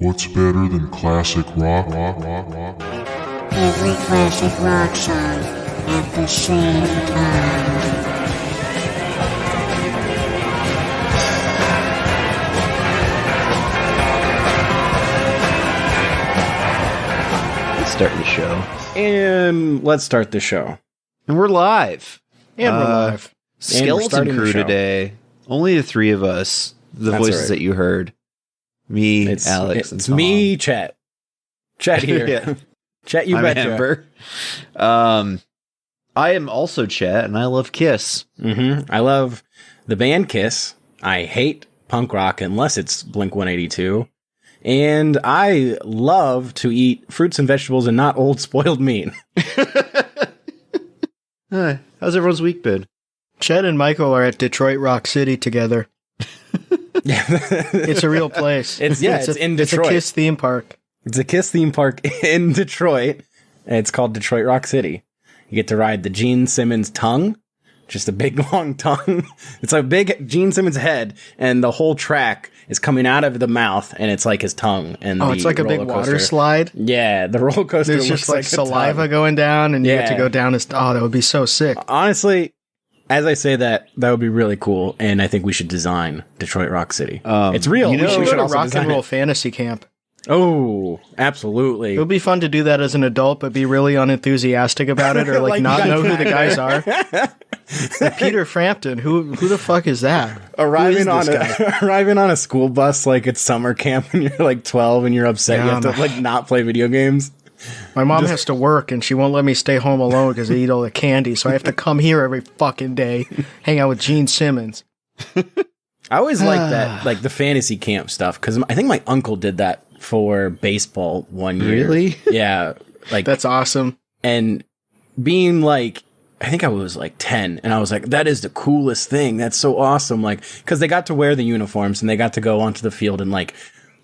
What's better than classic rock? Every classic rock song at the same time. Start the show. And let's start the show. And we're live. And we're live. Skeleton crew today. Only the three of us. The That's voices right. that you heard. Me, Alex, and It's Tom. me, Chet. Chet here. Yeah. Chet, you I'm betcha. Amber. I am also Chet, and I love Kiss. I love the band Kiss. I hate punk rock unless it's Blink-182. And I love to eat fruits and vegetables and not old spoiled meat. How's everyone's week been? Chet and Michael are at Detroit Rock City together. It's a real place. It's in Detroit. It's a Kiss theme park. It's a Kiss theme park in Detroit. And it's called Detroit Rock City. You get to ride the Gene Simmons tongue. Just a big, long tongue. It's a big Gene Simmons head, and the whole track is coming out of the mouth, and it's like his tongue. And it's like a big water slide. Yeah, the roller coaster There's looks just like a saliva tongue. going down, and you get to Yeah. go down. That would be so sick. Honestly, as I say that would be really cool, and I think we should design Detroit Rock City. It's real. We should we go to also Rock design and Roll it. Fantasy Camp. Oh, absolutely. It would be fun to do that as an adult, but be really unenthusiastic about it, or like not know who the guys are. Like Peter Frampton, who the fuck is that? Arriving Who is this guy? arriving on a school bus like it's summer camp and you're like 12 and you're upset you have to like not play video games. My mom has to work and she won't let me stay home alone because I eat all the candy, so I have to come here every fucking day, hang out with Gene Simmons. I always like that, like the fantasy camp stuff, because I think my uncle did that for baseball one year. Really? Yeah. Like That's awesome. and being like, I think I was like 10 and I was like, that is the coolest thing. That's so awesome. Like, cause they got to wear the uniforms and they got to go onto the field and like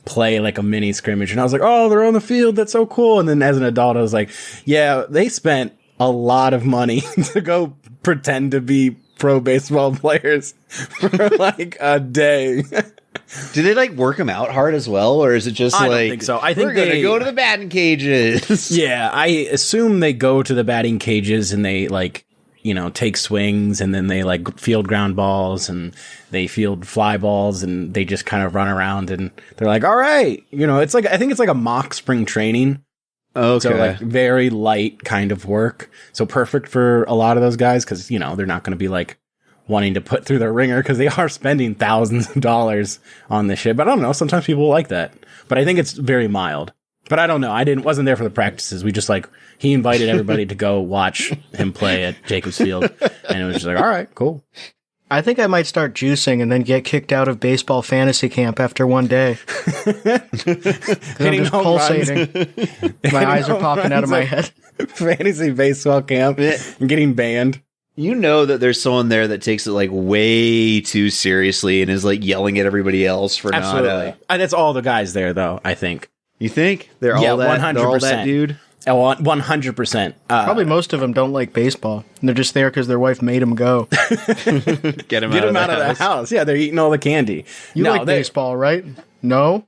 play like a mini scrimmage. And I was like, oh, they're on the field. That's so cool. And then as an adult, I was like, yeah, they spent a lot of money to go pretend to be pro baseball players for like a day. Do they like work them out hard as well, or is it just I like don't think so. I think we're gonna they go to the batting cages? Yeah, I assume they go to the batting cages and they like, you know, take swings and then they like field ground balls and they field fly balls and they just kind of run around and they're like, all right, you know, it's like, I think it's like a mock spring training. Okay. So like very light kind of work. So perfect for a lot of those guys because, you know, they're not going to be like wanting to put through the ringer because they are spending thousands of dollars on this shit. But I don't know. Sometimes people like that. But I think it's very mild. But I don't know. Wasn't there for the practices. We just like, he invited everybody to go watch him play at Jacobs Field. And it was just like, all right, cool. I think I might start juicing and then get kicked out of baseball fantasy camp after one day. 'Cause I'm Hitting just home pulsating. My eyes are popping out of my head. Fantasy baseball camp and getting banned. You know that there's someone there that takes it like way too seriously and is like yelling at everybody else for Absolutely. not. And it's all the guys there, though, I think. You think they're Yeah, all that? 100%. They're all that dude. 100%. Probably most of them don't like baseball. And they're just there because their wife made them go. Get him Get them out of the house. Yeah, they're eating all the candy. You like baseball, right? No?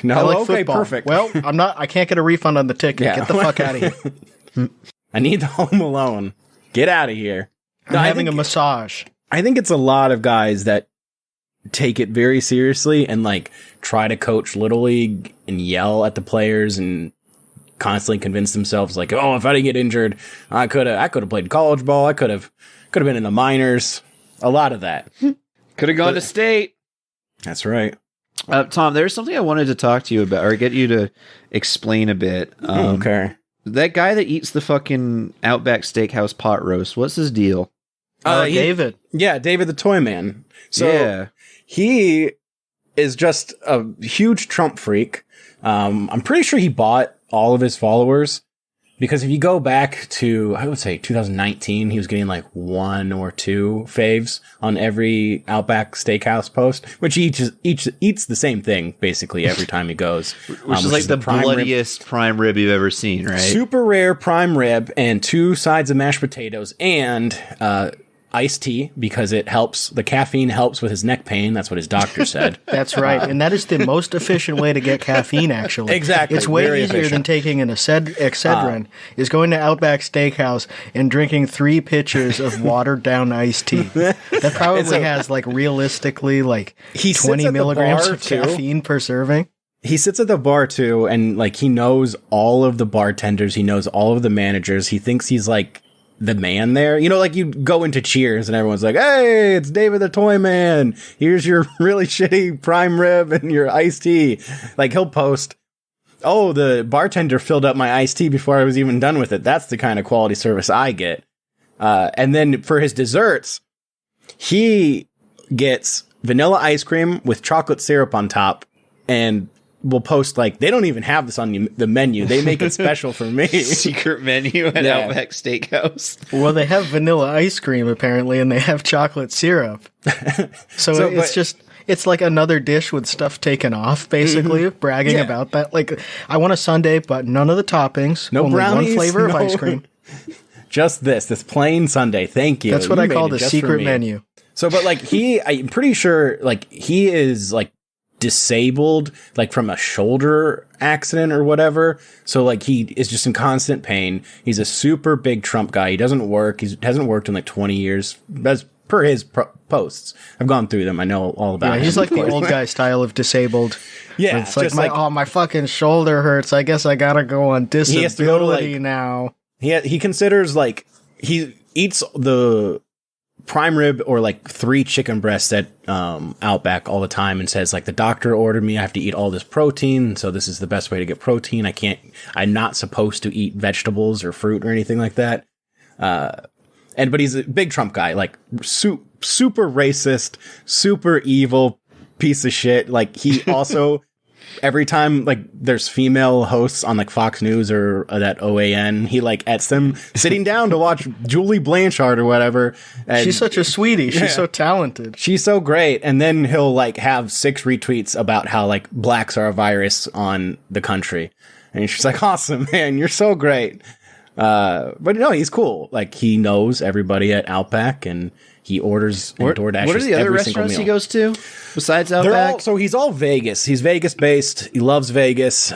No, I like okay, football. perfect. Well, I can't get a refund on the ticket. Yeah. Get the fuck out of here. I need the Home Alone. Get out of here. I'm having a massage. I think it's a lot of guys that take it very seriously and like try to coach Little League and yell at the players and constantly convince themselves like, oh, if I didn't get injured, I could have played college ball. I could have been in the minors. A lot of that. Could have gone to state. That's right. Tom, there's something I wanted to talk to you about, or get you to explain a bit. Okay. That guy that eats the fucking Outback Steakhouse pot roast, what's his deal? David. Yeah, David the Toy Man. So yeah. he is just a huge Trump freak. I'm pretty sure he bought all of his followers because if you go back to, I would say 2019, he was getting like 1 or 2 faves on every Outback Steakhouse post, which he eats the same thing basically every time he goes. Which is like the bloodiest prime rib you've ever seen, right? Super rare prime rib and 2 sides of mashed potatoes and iced tea because it helps. The caffeine helps with his neck pain. That's what his doctor said. That's right. And that is the most efficient way to get caffeine, actually. Exactly. It's way Very easier efficient. than taking an Excedrin, is going to Outback Steakhouse and drinking 3 pitchers of watered down iced tea. That probably has, like, realistically, like, He sits 20 at the milligrams bar, of too. caffeine per serving. He sits at the bar too, and like he knows all of the bartenders. He knows all of the managers. He thinks he's like the man there. You know, like you go into Cheers and everyone's like, "Hey, it's David the Toy Man. Here's your really shitty prime rib and your iced tea." Like he'll post, "Oh, the bartender filled up my iced tea before I was even done with it. That's the kind of quality service I get." And then for his desserts, he gets vanilla ice cream with chocolate syrup on top, and will post like, they don't even have this on the menu. They make it special for me. Secret menu at Yeah. Outback Steakhouse. Well, they have vanilla ice cream, apparently, and they have chocolate syrup. So it's like another dish with stuff taken off, basically, bragging Yeah. about that. Like, I want a sundae, but none of the toppings. No only brownies, one flavor of no- ice cream. Just this plain sundae. Thank you. That's what You I made call it the just for secret me. menu. So, but like I'm pretty sure like he is like disabled, like from a shoulder accident or whatever. So like he is just in constant pain. He's a super big Trump guy. He doesn't work. He hasn't worked in like 20 years. As per his posts. I've gone through them. I know all about Yeah, him. he's like the old guy style of disabled. Yeah, It's like, just like my fucking shoulder hurts. I guess I gotta go on disability He has to go to, like- now. he considers like he eats the prime rib or like 3 chicken breasts at Outback all the time and says like the doctor ordered me, I have to eat all this protein, so this is the best way to get protein. I'm not supposed to eat vegetables or fruit or anything like that. But he's a big Trump guy, like super racist, super evil piece of shit. Like he also every time like there's female hosts on like Fox News or that OAN, he like gets them sitting down to watch Julie Blanchard or whatever. And She's such a sweetie. She's so talented. she's so great. And then he'll like have 6 retweets about how like blacks are a virus on the country. And she's like, awesome, man. You're so great. But no, he's cool. Like he knows everybody at Outback and he orders and DoorDashes. What are the other every single restaurants he meal. goes to besides They're Outback? all, he's all Vegas. He's Vegas based. He loves Vegas.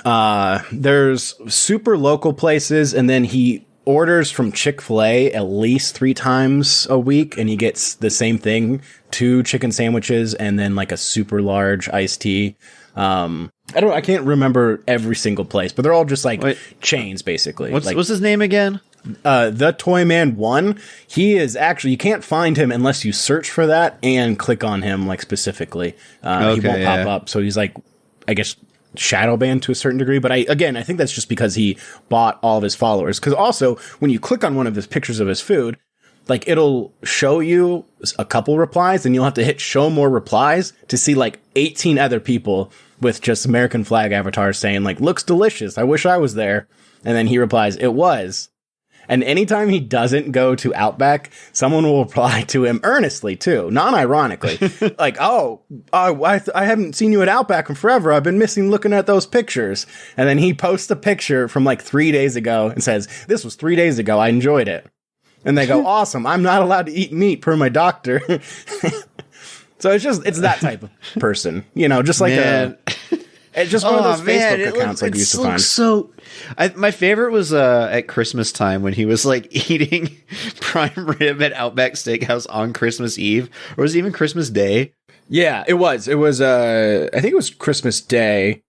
There's super local places, and then he orders from Chick-fil-A at least 3 times a week, and he gets the same thing: 2 chicken sandwiches and then like a super large iced tea. I can't remember every single place, but they're all just like chains, basically. What's Like, his name again? the Toy Man 1, he is actually, you can't find him unless you search for that and click on him like specifically. He won't pop up. So he's like, I guess, shadow banned to a certain degree. But I think that's just because he bought all of his followers. Because also, when you click on one of his pictures of his food, like it'll show you a couple replies and you'll have to hit show more replies to see like 18 other people with just American flag avatars saying like, looks delicious. I wish I was there. And then he replies, it was. And anytime he doesn't go to Outback, someone will reply to him earnestly too, non-ironically, like, I haven't seen you at Outback in forever. I've been missing looking at those pictures. And then he posts a picture from like 3 days ago and says, this was 3 days ago. I enjoyed it. And they go, awesome. I'm not allowed to eat meat per my doctor. So it's that type of person, you know, just like it's just one of those Facebook accounts I used to find. So, my favorite was at Christmas time when he was like eating prime rib at Outback Steakhouse on Christmas Eve, or was it even Christmas Day? Yeah, it was. It was. I think it was Christmas Day.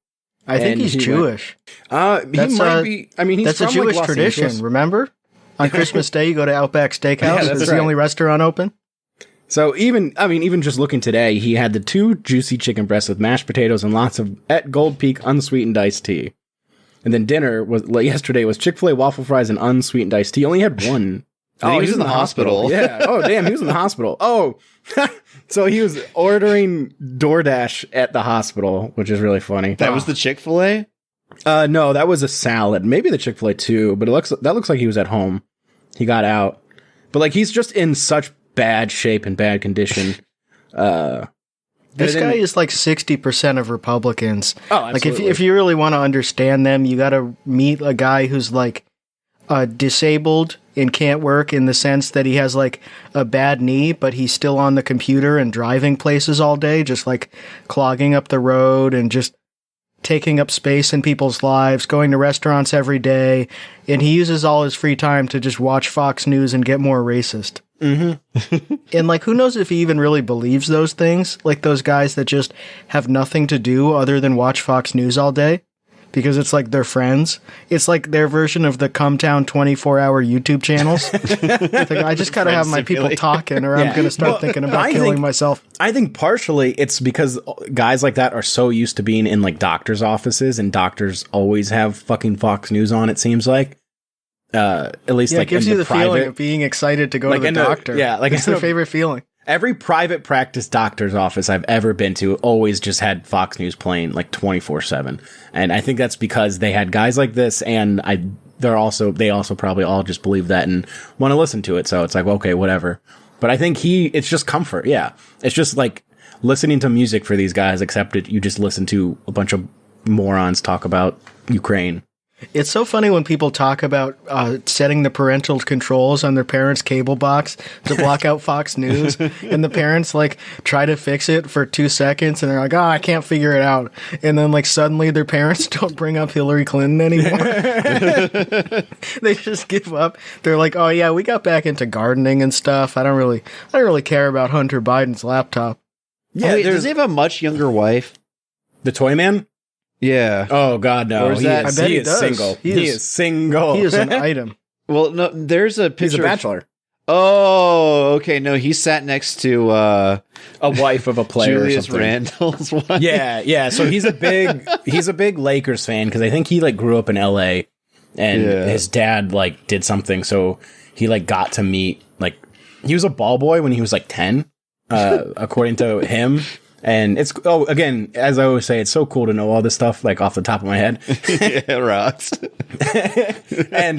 I think And he's he Jewish. He might be. I mean, he's That's from a Jewish like Los tradition, Angeles. remember? On Christmas Day, you go to Outback Steakhouse. Yeah, that's It's right. the only restaurant open. So even just looking today, he had the 2 juicy chicken breasts with mashed potatoes and lots of at Gold Peak unsweetened iced tea. And then dinner yesterday was Chick-fil-A waffle fries and unsweetened iced tea. He only had one. He was in the hospital. Yeah. Oh, damn. He was in the hospital. Oh, so he was ordering DoorDash at the hospital, which is really funny. That was the Chick-fil-A? No, that was a salad. Maybe the Chick-fil-A too, but that looks like he was at home. He got out. But like he's just in such bad shape and bad condition. This guy is like 60% of Republicans. Oh, like absolutely. if you really want to understand them, you got to meet a guy who's like disabled and can't work in the sense that he has like a bad knee, but he's still on the computer and driving places all day, just like clogging up the road and just taking up space in people's lives, going to restaurants every day. And he uses all his free time to just watch Fox News and get more racist. Mm-hmm. And like, who knows if he even really believes those things? Like those guys that just have nothing to do other than watch Fox News all day. Because it's like their friends. It's like their version of the Cumtown 24-hour YouTube channels. Like, I just gotta have my people talking, or I'm gonna start thinking about killing myself. I think partially it's because guys like that are so used to being in like doctors' offices, and doctors always have fucking Fox News on. It seems like, at least like it gives in you the private, feeling of being excited to go like to the doctor. Like it's their favorite feeling. Every private practice doctor's office I've ever been to always just had Fox News playing like 24/7. And I think that's because they had guys like this, and they also probably all just believe that and want to listen to it. So it's like, okay, whatever. But I think it's just comfort. Yeah. It's just like listening to music for these guys, except you just listen to a bunch of morons talk about Ukraine. It's so funny when people talk about setting the parental controls on their parents' cable box to block out Fox News, and the parents like try to fix it for 2 seconds, and they're like, "Oh, I can't figure it out," and then like suddenly their parents don't bring up Hillary Clinton anymore. They just give up. They're like, "Oh yeah, we got back into gardening and stuff. I don't really care about Hunter Biden's laptop." Yeah, does he have a much younger wife? The Toy Man? Yeah. Oh God, no. I bet he does. Single. He is single. He is an item. Well, no, there's a picture. He's a bachelor. Oh, okay. No, he sat next to a wife of a player, Julius or something. Randle's wife. Yeah. So he's a big Lakers fan because I think he like grew up in L.A. and his dad like did something, so he like got to meet like he was a ball boy when he was like 10, according to him. And it's, again, as I always say, it's so cool to know all this stuff, like, off the top of my head. Yeah, rocks. And,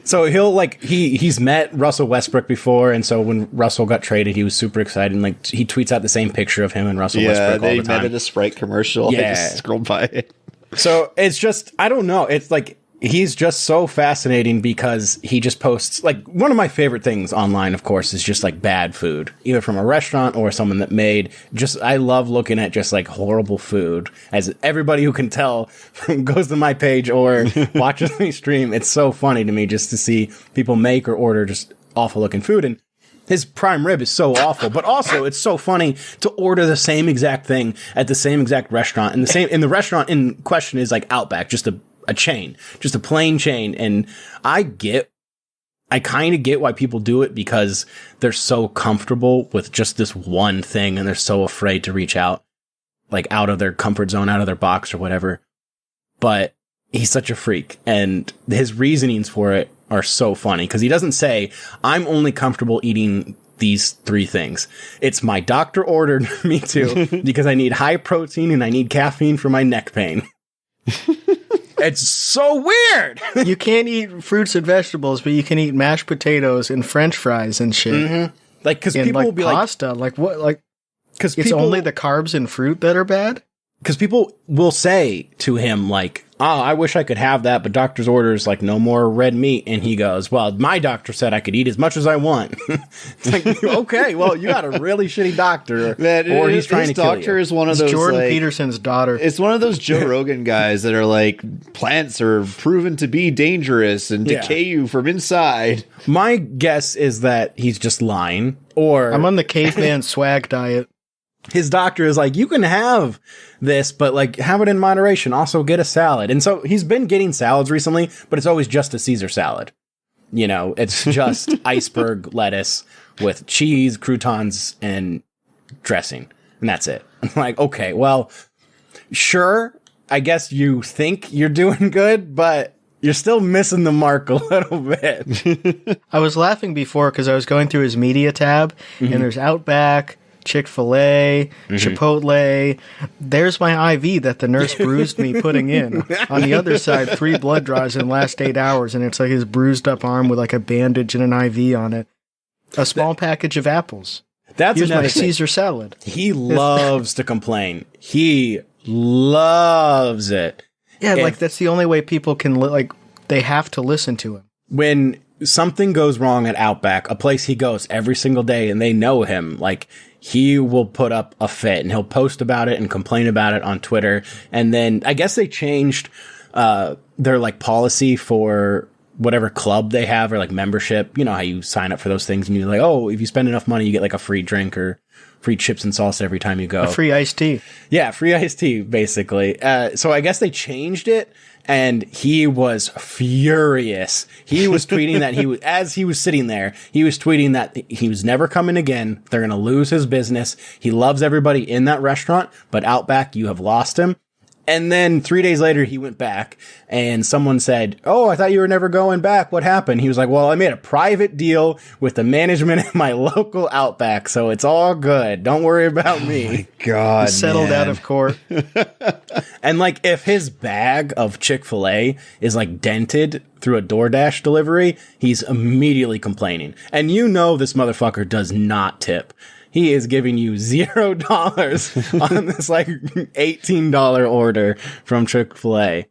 so he'll, like, he's met Russell Westbrook before, and so when Russell got traded, he was super excited, and, like, he tweets out the same picture of him and Russell Westbrook all the time. Yeah, they met at a Sprite commercial. Yeah. I just scrolled by it. So it's just, I don't know, it's like, he's just so fascinating because he just posts, like, one of my favorite things online, of course, is just like bad food, either from a restaurant or someone that made I love looking at just like horrible food, as everybody who can tell goes to my page or watches me stream. It's so funny to me just to see people make or order just awful looking food. And his prime rib is so awful, but also it's so funny to order the same exact thing at the same exact restaurant. And the restaurant in question is like Outback, just a chain, just a plain chain. And I kind of get why people do it, because they're so comfortable with just this one thing and they're so afraid to reach out, like out of their comfort zone, out of their box or whatever. But he's such a freak, and his reasonings for it are so funny, because he doesn't say, I'm only comfortable eating these 3 things. It's my doctor ordered me to because I need high protein and I need caffeine for my neck pain. It's so weird. You can't eat fruits and vegetables, but you can eat mashed potatoes and French fries and shit. Mm-hmm. Like, because people like will be pasta. Like what? Like, because it's only the carbs and fruit that are bad. Because people will say to him, like, "Oh, I wish I could have that, but doctor's orders like no more red meat." And he goes, "Well, my doctor said I could eat as much as I want." It's like, okay, well, you got a really shitty doctor, or he's trying to kill you. His doctor is one of those Jordan like, Peterson's daughter. It's one of those Joe Rogan guys that are like, plants are proven to be dangerous and decay you from inside. My guess is that he's just lying, or I'm on the caveman swag diet. His doctor is like, you can have this, but like have it in moderation. Also get a salad. And so he's been getting salads recently, but it's always just a Caesar salad. You know, it's just iceberg lettuce with cheese, croutons, and dressing. And that's it. I'm like, okay, well, sure. I guess you think you're doing good, but you're still missing the mark a little bit. I was laughing before because I was going through his media tab, and there's Outback, Chick-fil-A, Chipotle. There's my IV that the nurse bruised me putting in. On the other side, 3 blood draws in the last 8 hours, and it's like his bruised up arm with like a bandage and an IV on it. A small package of apples. That's Here's my another thing. Caesar salad. He loves to complain. He loves it. Yeah, like that's the only way people can like they have to listen to him. When something goes wrong at Outback, a place he goes every single day, and they know him, like, he will put up a fit and he'll post about it and complain about it on Twitter. And then I guess they changed their like policy for whatever club they have or like membership. You know how you sign up for those things and you're like, oh, if you spend enough money, you get like a free drink or free chips and salsa every time you go. A free iced tea. Yeah, free iced tea, basically. So I guess they changed it, and he was furious. He was tweeting that as he was sitting there, he was tweeting that he was never coming again. They're going to lose his business. He loves everybody in that restaurant, but Outback, you have lost him. And then 3 days later, he went back and someone said, oh, I thought you were never going back. What happened? He was like, well, I made a private deal with the management at my local Outback, so it's all good. Don't worry about me. Oh my God, settled out of court. And like, if his bag of Chick-fil-A is like dented through a DoorDash delivery, he's immediately complaining. And you know this motherfucker does not tip. He is giving you $0 on this like $18 order from Chick-fil-A.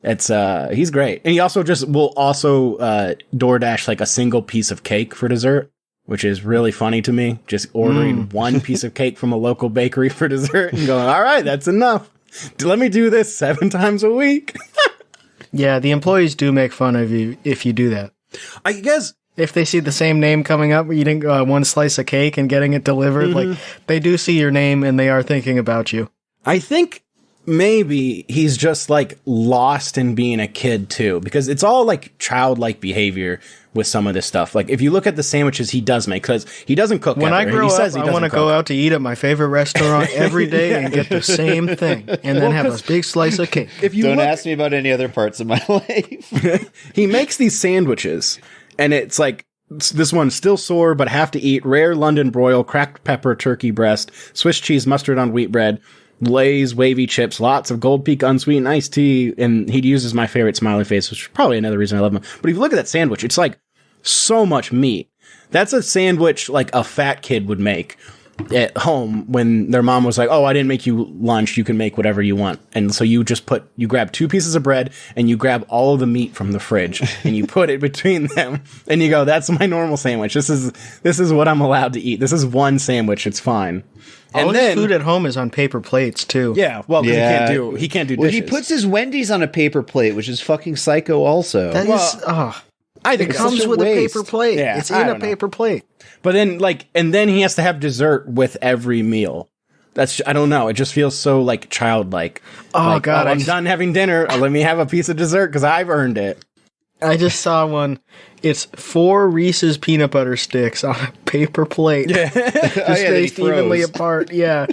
It's he's great. And he also will DoorDash like a single piece of cake for dessert, which is really funny to me. Just ordering one piece of cake from a local bakery for dessert and going, all right, that's enough. Let me do this 7 times a week. Yeah, the employees do make fun of you if you do that. I guess if they see the same name coming up, eating one slice of cake and getting it delivered, like they do see your name and they are thinking about you. I think maybe he's just like lost in being a kid too, because it's all like childlike behavior with some of this stuff. Like if you look at the sandwiches he does make, because he doesn't cook. When I grow up, I want to go out to eat at my favorite restaurant every day and get the same thing, and then have a big slice of cake. If you don't ask me about any other parts of my life. He makes these sandwiches. And it's like, this one's still sore, but have to eat rare London broil, cracked pepper, turkey breast, Swiss cheese, mustard on wheat bread, Lay's wavy chips, lots of Gold Peak unsweetened iced tea. And he uses my favorite smiley face, which is probably another reason I love him. But if you look at that sandwich, it's like so much meat. That's a sandwich like a fat kid would make at home when their mom was like, oh, I didn't make you lunch. You can make whatever you want. And so you grab 2 pieces of bread and you grab all of the meat from the fridge and you put it between them and you go, that's my normal sandwich. This is what I'm allowed to eat. This is one sandwich. It's fine. And then food at home is on paper plates too. Yeah. Well, he can't do dishes. Well, he puts his Wendy's on a paper plate, which is fucking psycho also. I think it comes with waste. A paper plate. Yeah, it's in a paper plate. But then, and then he has to have dessert with every meal. I don't know. It just feels so, childlike. Oh, God. I'm done having dinner. Let me have a piece of dessert because I've earned it. I just saw one. It's 4 Reese's peanut butter sticks on a paper plate. Yeah. Spaced evenly apart. Yeah.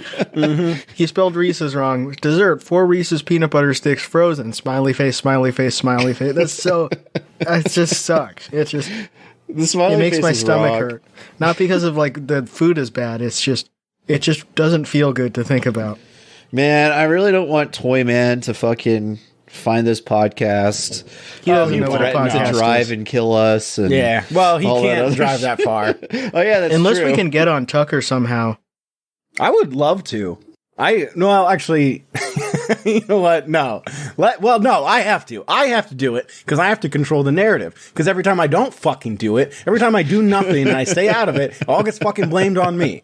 He spelled Reese's wrong. Dessert, 4 Reese's peanut butter sticks frozen. Smiley face, smiley face, smiley face. That's so... It just sucks. It just... It makes my stomach hurt. Not because of the food is bad. It just doesn't feel good to think about. Man, I really don't want Toy Man to fucking find this podcast. He doesn't know what a podcast to drive is. And kill us. And yeah, well, he can't drive that far. Oh yeah, that's unless true. We can get on Tucker somehow. I would love to. Actually, you know what? No. No, I have to. I have to do it because I have to control the narrative. Because every time I don't fucking do it, every time I do nothing and I stay out of it, it all gets fucking blamed on me.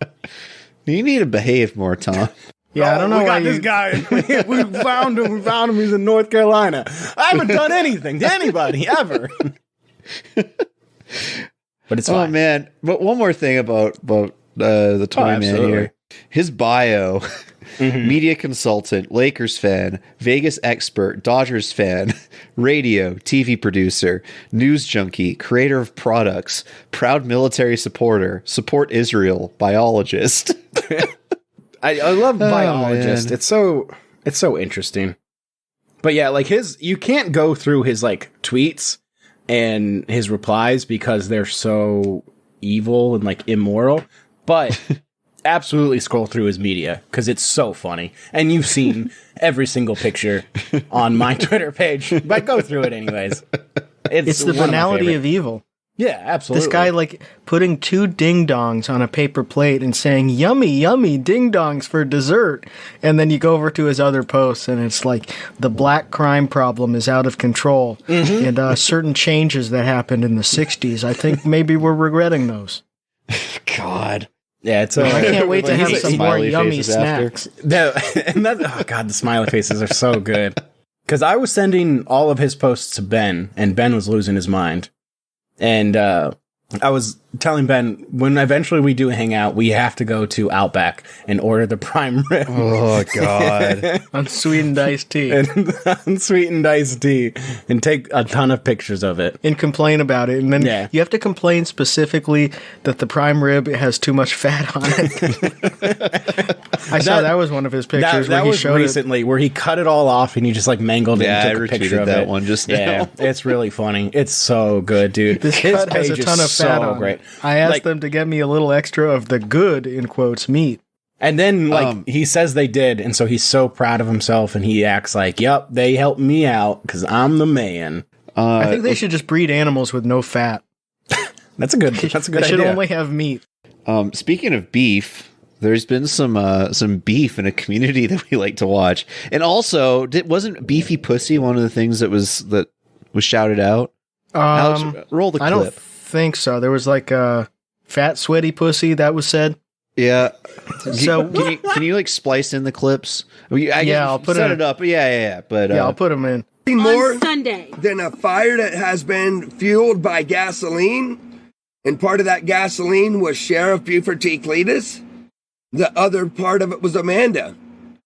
You need to behave more, Tom. Yeah, I don't know we why got this guy. We found him. We found him. He's in North Carolina. I haven't done anything to anybody ever. But it's fine. Oh man! But one more thing about the Toy Man here. His bio: media consultant, Lakers fan, Vegas expert, Dodgers fan, radio, TV producer, news junkie, creator of products, proud military supporter, support Israel, biologist. I love biologist. It's so interesting. But yeah, you can't go through his tweets and his replies because they're so evil and immoral. But absolutely scroll through his media because it's so funny. And you've seen every single picture on my Twitter page, but go through it anyways. It's the banality of evil. Yeah, absolutely. This guy, like, putting 2 ding-dongs on a paper plate and saying, yummy, yummy, ding-dongs for dessert. And then you go over to his other posts, and it's like, the black crime problem is out of control. And certain changes that happened in the 60s, I think maybe we're regretting those. God. Yeah, it's I can't wait to have some more smiley yummy faces after. snacks. Oh, God, the smiley faces are so good. Because I was sending all of his posts to Ben, and Ben was losing his mind. And I was telling Ben, when eventually we do hang out, we have to go to Outback and order the PrimeRib. Oh, God. Unsweetened iced tea. And unsweetened iced tea, and take a ton of pictures of it. And complain about it. And then you have to complain specifically that the prime rib has too much fat on it. I saw that was one of his pictures that where he was showed recently, where he cut it all off and he just like mangled it and took a picture of that it. one just yeah, now. it's really funny. It's so good, dude. This His cut has a page ton is of fat so on great. it. I asked them to get me a little extra of the good, in quotes, meat. And then, like, he says they did, and so he's so proud of himself, and he acts like, yep, they helped me out, because I'm the man. I think they should just breed animals with no fat. That's a good idea. They should only have meat. Speaking of beef, there's been some beef in a community that we like to watch. And also, wasn't Beefy Pussy one of the things that was shouted out? Alex, roll the clip. I don't think so. There was like a fat, sweaty pussy that was said. Yeah. So can you like splice in the clips? I'll put set it up. Yeah. But I'll put them in. More on Sunday than a fire that has been fueled by gasoline, and part of that gasoline was Sheriff Buford T. Cletus. The other part of it was Amanda,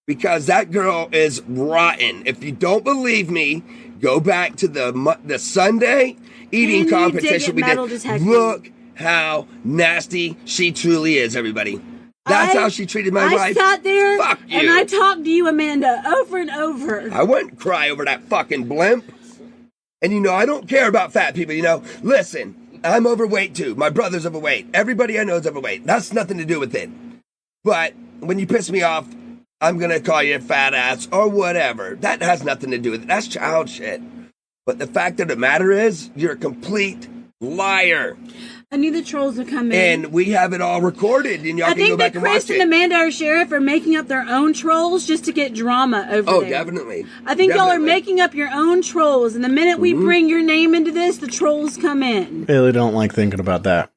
because that girl is rotten. If you don't believe me, go back to the Sunday eating And you competition we did it, Metal did. Detective. Look how nasty she truly is, everybody. That's how she treated my wife. I sat there Fuck you. and I talked to you, Amanda, over and over. I wouldn't cry over that fucking blimp. And I don't care about fat people, Listen, I'm overweight too. My brother's overweight. Everybody I know is overweight. That's nothing to do with it. But when you piss me off, I'm going to call you a fat ass or whatever. That has nothing to do with it. That's child shit. But the fact of the matter is, you're a complete liar. I knew the trolls would come in. And we have it all recorded, and y'all I can go think back that and watch Chris it. and Amanda, our sheriff, are making up their own trolls just to get drama over Oh, there. definitely. I think y'all are Definitely. making up your own trolls, and the minute we bring your name into this, the trolls come in. Really don't like thinking about that.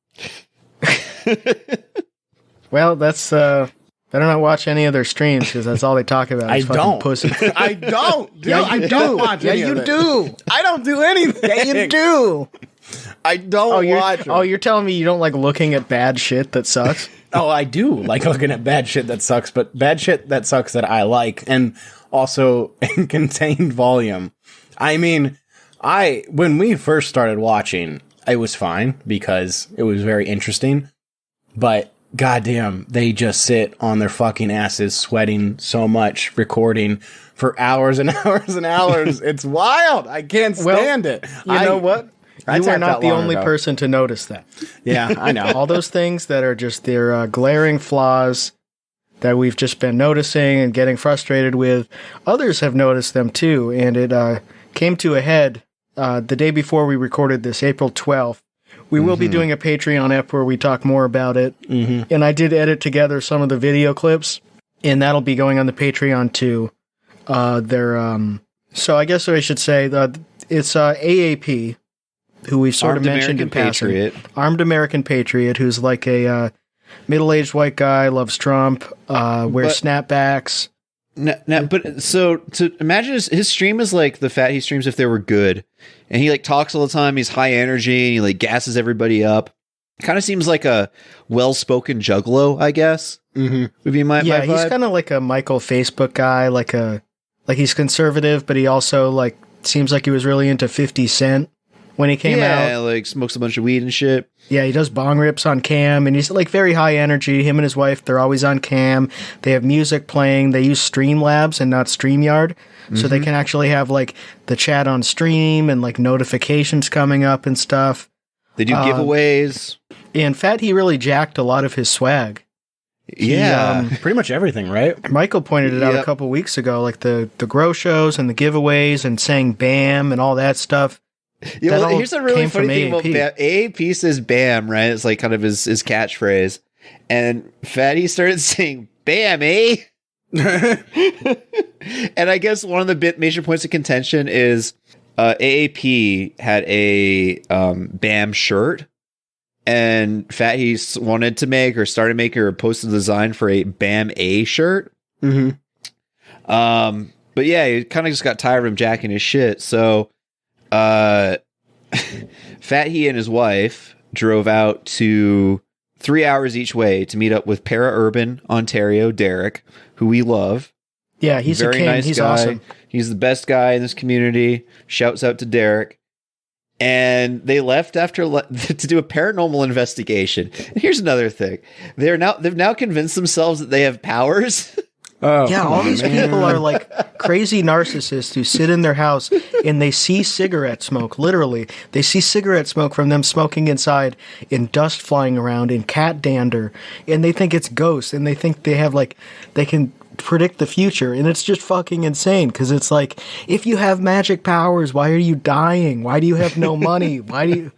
Well, that's better not watch any of their streams because that's all they talk about. Is fucking pussy. I don't. Dude, Yeah, you I do. don't watch Yeah, any you of it. do. I don't do anything. Yeah, you do. I don't watch them. You're telling me you don't like looking at bad shit that sucks? Oh, I do like looking at bad shit that sucks, but bad shit that sucks that I like, and also in contained volume. I mean, when we first started watching, it was fine because it was very interesting, but goddamn, they just sit on their fucking asses sweating so much, recording for hours and hours and hours. It's wild. I can't stand it. You know what? I You are tapped not out the long only ago. person to notice that. Yeah, I know. All those things that are just their glaring flaws that we've just been noticing and getting frustrated with. Others have noticed them too, and it came to a head the day before we recorded this, April 12th. We will be doing a Patreon app where we talk more about it, and I did edit together some of the video clips, and that'll be going on the Patreon too. So I guess I should say that it's AAP, who we sort of mentioned in passing. Armed American Patriot, who's like a middle-aged white guy, loves Trump, wears snapbacks. But so to imagine his stream is like the fat he streams if they were good, and he like talks all the time. He's high energy and he like gasses everybody up. Kind of seems like a well-spoken juggalo, I guess. Would be my Yeah, my he's vibe. kind of like a Michael Facebook guy, like he's conservative, but he also like seems like he was really into 50 Cent when he came out. like smokes a bunch of weed and shit. Yeah, he does bong rips on cam, and he's like very high energy. Him and his wife, they're always on cam. They have music playing. They use Streamlabs and not StreamYard, so they can actually have like the chat on stream and like notifications coming up and stuff. They do giveaways. In fact, he really jacked a lot of his swag. Yeah. Pretty much everything, right? Michael pointed it out a Yep. couple weeks ago, like the grow shows and the giveaways and saying BAM and all that stuff. Yeah, That well, all here's a really came funny from thing about AAP. Bam. AAP says "Bam," right? It's like kind of his catchphrase. And Fatty started saying "Bam, eh?" And I guess one of the major points of contention is AAP had a Bam shirt, and Fatty wanted to make or started making or posted the design for a Bam A shirt. Mm-hmm. But yeah, he kind of just got tired of him jacking his shit. So Fatty and his wife drove out to 3 hours each way to meet up with Para-Urban Ontario Derek, who we love. Yeah, he's Very a king. nice He's guy. awesome. He's the best guy in this community. Shouts out to Derek. And they left after to do a paranormal investigation. And here's another thing: they've now convinced themselves that they have powers. Oh, Yeah, come all on, these man. people are like crazy narcissists who sit in their house and they see cigarette smoke. Literally, they see cigarette smoke from them smoking inside, and dust flying around, and cat dander, and they think it's ghosts, and they think they have they can predict the future, and it's just fucking insane. Because it's like, if you have magic powers, why are you dying? Why do you have no money? Why do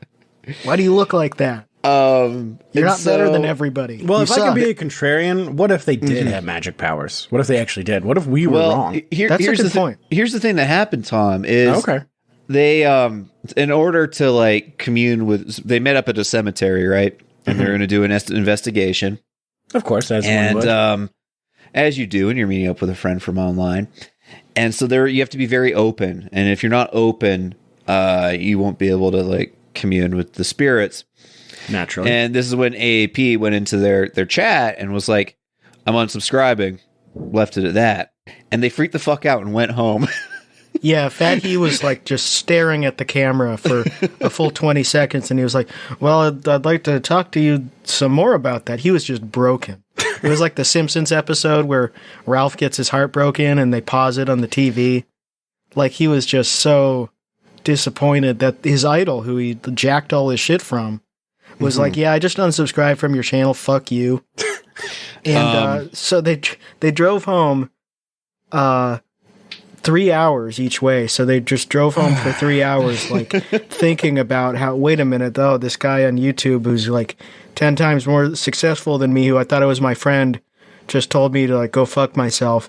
you look like that? You're not better than everybody. Well, You if I suck. could be a contrarian, what if they did have magic powers? What if they actually did? What if we were wrong? That's a here's good the point. Here's the thing that happened, Tom, is Okay. they in order to like commune with, they met up at a cemetery, right? And they're going to do an investigation. Of course, as one And would. as you do when you're meeting up with a friend from online. And so you have to be very open. And if you're not open, you won't be able to like commune with the spirits. Naturally. And this is when AAP went into their chat and was like, I'm unsubscribing. Left it at that. And they freaked the fuck out and went home. Yeah, Fat He was like just staring at the camera for a full 20 seconds, and he was like, well, I'd like to talk to you some more about that. He was just broken. It was like the Simpsons episode where Ralph gets his heart broken and they pause it on the TV. Like, he was just so disappointed that his idol, who he jacked all his shit from, was like, yeah, I just unsubscribed from your channel, fuck you. And so they drove home 3 hours each way. So they just drove home for 3 hours, like thinking about how, wait a minute, though, this guy on YouTube who's like 10 times more successful than me, who I thought was my friend, just told me to like go fuck myself.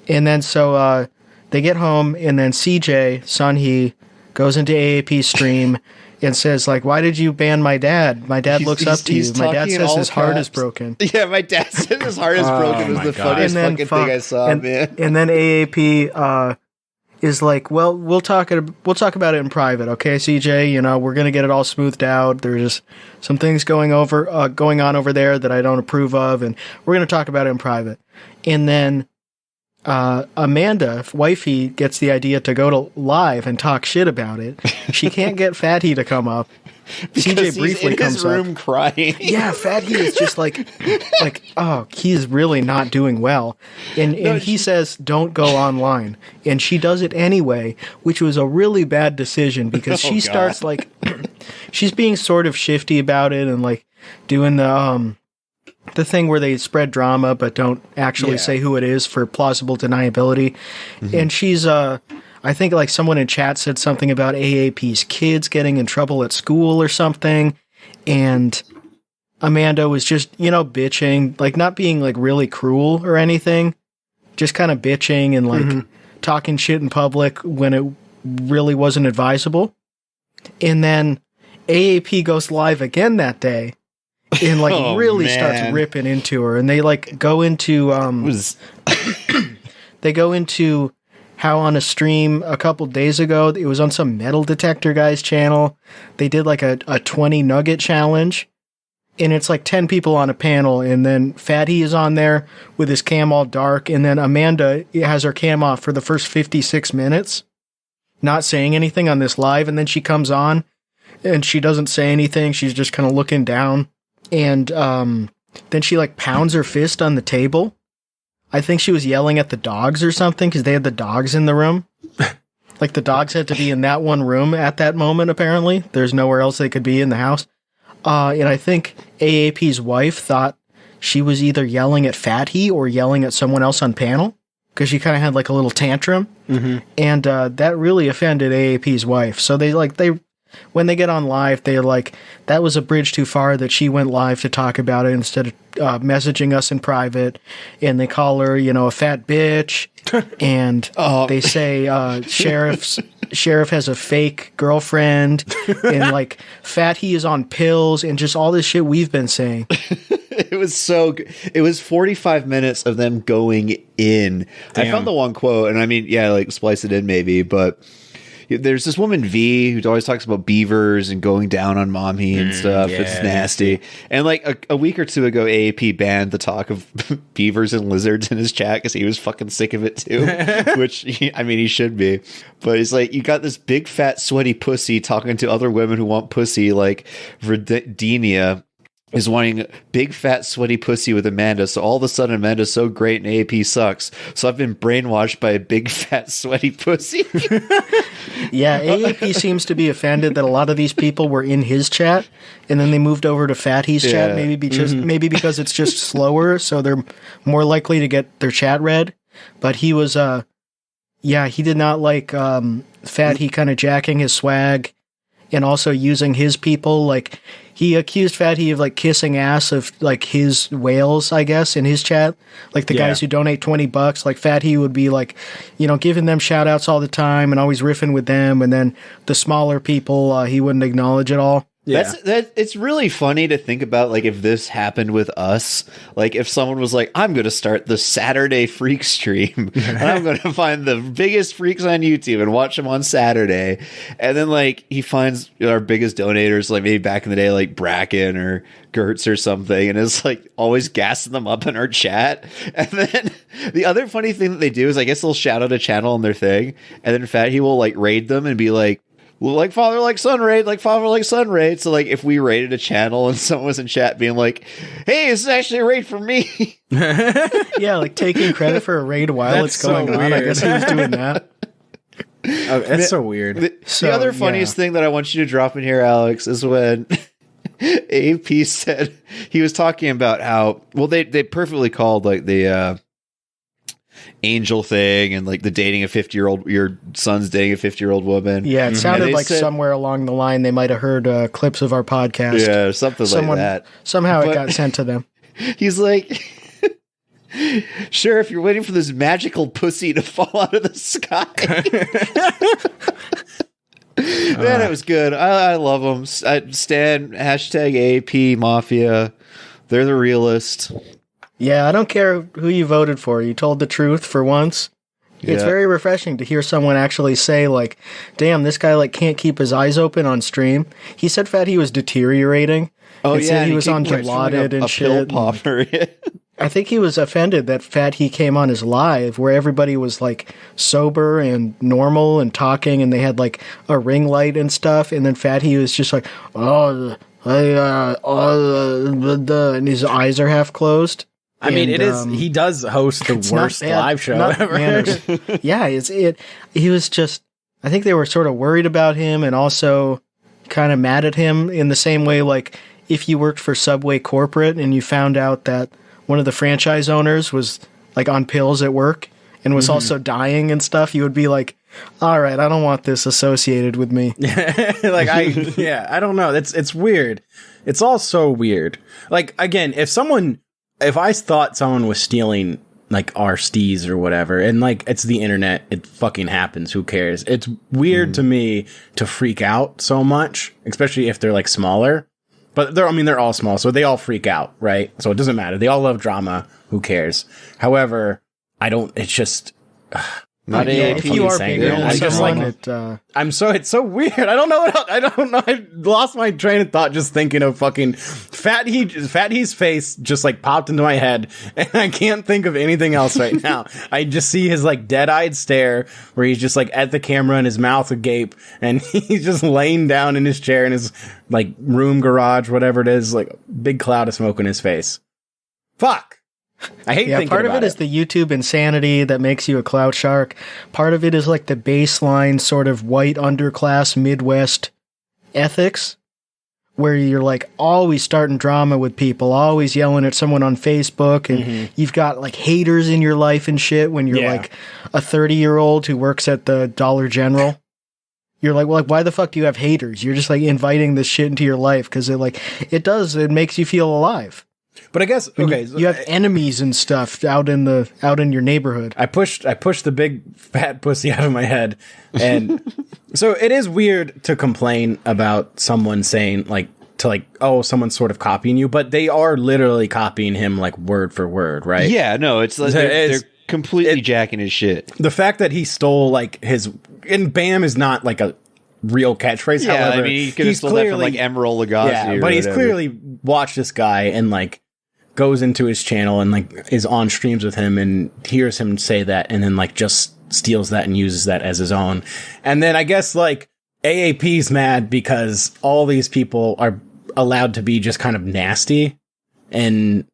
And then so they get home, and then CJ, Sunhee, goes into AAP's stream and says, like, why did you ban my dad? My dad looks up to you. My dad says his heart is broken. Yeah, my dad said his heart is broken. Was the funniest fucking thing I saw, man. And then AAP is like, well, we'll talk about it in private, okay, CJ? You know, we're gonna get it all smoothed out. There's just some things going on over there that I don't approve of, and we're gonna talk about it in private. And then Amanda, wifey, gets the idea to go to live and talk shit about it. She can't get Fatty to come up. CJ briefly comes his room up. crying. Yeah, Fatty is just like, oh, he's really not doing well. And he says, don't go online. And she does it anyway, which was a really bad decision because she starts like, she's being sort of shifty about it and like doing the thing where they spread drama but don't actually say who it is for plausible deniability. And she's I think like someone in chat said something about AAP's kids getting in trouble at school or something, and Amanda was just, you know, bitching, like not being like really cruel or anything, just kind of bitching and like talking shit in public when it really wasn't advisable. And then AAP goes live again that day and like starts ripping into her, and they like go into they go into how on a stream a couple days ago, it was on some metal detector guy's channel, they did like a 20 nugget challenge, and it's like 10 people on a panel, and then Fatty is on there with his cam all dark, and then Amanda has her cam off for the first 56 minutes, not saying anything on this live, and then she comes on and she doesn't say anything, she's just kind of looking down, and then she like pounds her fist on the table. I think she was yelling at the dogs or something because they had the dogs in the room. Like the dogs had to be in that one room at that moment, apparently. There's nowhere else they could be in the house. And I think AAP's wife thought she was either yelling at Fatty or yelling at someone else on panel. because she kind of had like a little tantrum, and that really offended AAP's wife. So when they get on live, they're like, that was a bridge too far that she went live to talk about it instead of messaging us in private. And they call her, a fat bitch. And they say Sheriff has a fake girlfriend. And like, Fat he is on pills and just all this shit we've been saying. It was so good. It was 45 minutes of them going in. Damn. I found the one quote, and I mean, yeah, like splice it in maybe, but there's this woman V who always talks about beavers and going down on mommy and stuff. Yeah, it's nasty. And like a week or two ago, AAP banned the talk of beavers and lizards in his chat because he was fucking sick of it too. Which he should be. But he's like, you got this big fat sweaty pussy talking to other women who want pussy, like Verdenia is wanting big fat sweaty pussy with Amanda, so all of a sudden Amanda's so great and AAP sucks. So I've been brainwashed by a big fat sweaty pussy. Yeah, AAP seems to be offended that a lot of these people were in his chat, and then they moved over to Fatty's chat, maybe because it's just slower, so they're more likely to get their chat read. But he was, he did not like Fatty kind of jacking his swag and also using his people. Like, he accused Fatty of like kissing ass of like his whales, I guess, in his chat. Like the guys who donate $20, like Fatty would be like, giving them shout outs all the time and always riffing with them. And then the smaller people, he wouldn't acknowledge at all. Yeah. It's really funny to think about, like, if this happened with us, like if someone was like, I'm going to start the Saturday freak stream and I'm going to find the biggest freaks on YouTube and watch them on Saturday. And then like he finds our biggest donators, like maybe back in the day, like Bracken or Gertz or something, and is like always gassing them up in our chat. And then the other funny thing that they do is I guess they'll shout out a channel on their thing, and then Fat he will like raid them and be like, like father, like son raid, like father, like son raid. So like if we raided a channel and someone was in chat being like, hey, this is actually a raid for me. Yeah, like taking credit for a raid while it's going on. I guess he was doing that. Oh, that's so weird. The other funniest thing that I want you to drop in here, Alex, is when AP said he was talking about how, well, they perfectly called like the angel thing and like the dating a 50-year-old, your son's dating a 50-year-old woman. Yeah, it sounded like somewhere along the line they might have heard clips of our podcast. Yeah, something like that. Somehow it got sent to them. He's like, sure, if you're waiting for this magical pussy to fall out of the sky. Man, it was good. I love them. Stan, hashtag AP Mafia. They're the realest. Yeah, I don't care who you voted for. You told the truth for once. Yeah. It's very refreshing to hear someone actually say, like, damn, this guy like can't keep his eyes open on stream. He said Fat he was deteriorating. Oh, and said he was on Dilaudid and shit. Popper. I think he was offended that Fat he came on his live where everybody was like sober and normal and talking and they had like a ring light and stuff. And then Fat he was just like, and his eyes are half closed. I mean, it is. He does host the worst live show ever. Yeah, he was just. I think they were sort of worried about him and also kind of mad at him in the same way, like if you worked for Subway corporate and you found out that one of the franchise owners was like on pills at work and was also dying and stuff, you would be like, all right, I don't want this associated with me. I don't know. It's weird. It's all so weird. Like, again, if I thought someone was stealing like our steez or whatever, and like it's the internet, it fucking happens. Who cares? It's weird to me to freak out so much, especially if they're like smaller. But they're all small, so they all freak out, right? So it doesn't matter. They all love drama. Who cares? However, it's just. Not if you are bigger than someone, it's so weird. I don't know. I lost my train of thought just thinking of fucking Fatty's face just like popped into my head, and I can't think of anything else right now. I just see his like dead-eyed stare where he's just like at the camera and his mouth agape, and he's just laying down in his chair in his like room, garage, whatever it is, like big cloud of smoke in his face. Fuck. I hate thinking part of it is the YouTube insanity that makes you a clout shark. Part of it is like the baseline sort of white underclass Midwest ethics where you're like always starting drama with people, always yelling at someone on Facebook, and you've got like haters in your life and shit when you're like a 30-year-old who works at the Dollar General. You're like, well, like, why the fuck do you have haters? You're just like inviting this shit into your life because it makes you feel alive. But I guess you have enemies and stuff out in your neighborhood. I pushed the big fat pussy out of my head, and so it is weird to complain about someone saying oh, someone's sort of copying you, but they are literally copying him like word for word, right? Yeah, no, it's like they're completely jacking his shit. The fact that he stole like and BAM is not like a real catchphrase. Yeah, however, I mean, he could have stolen that from like Emerald Lagasse. Yeah, but he's clearly watched this guy and like goes into his channel and like is on streams with him and hears him say that and then like just steals that and uses that as his own. And then I guess like AAP's mad because all these people are allowed to be just kind of nasty in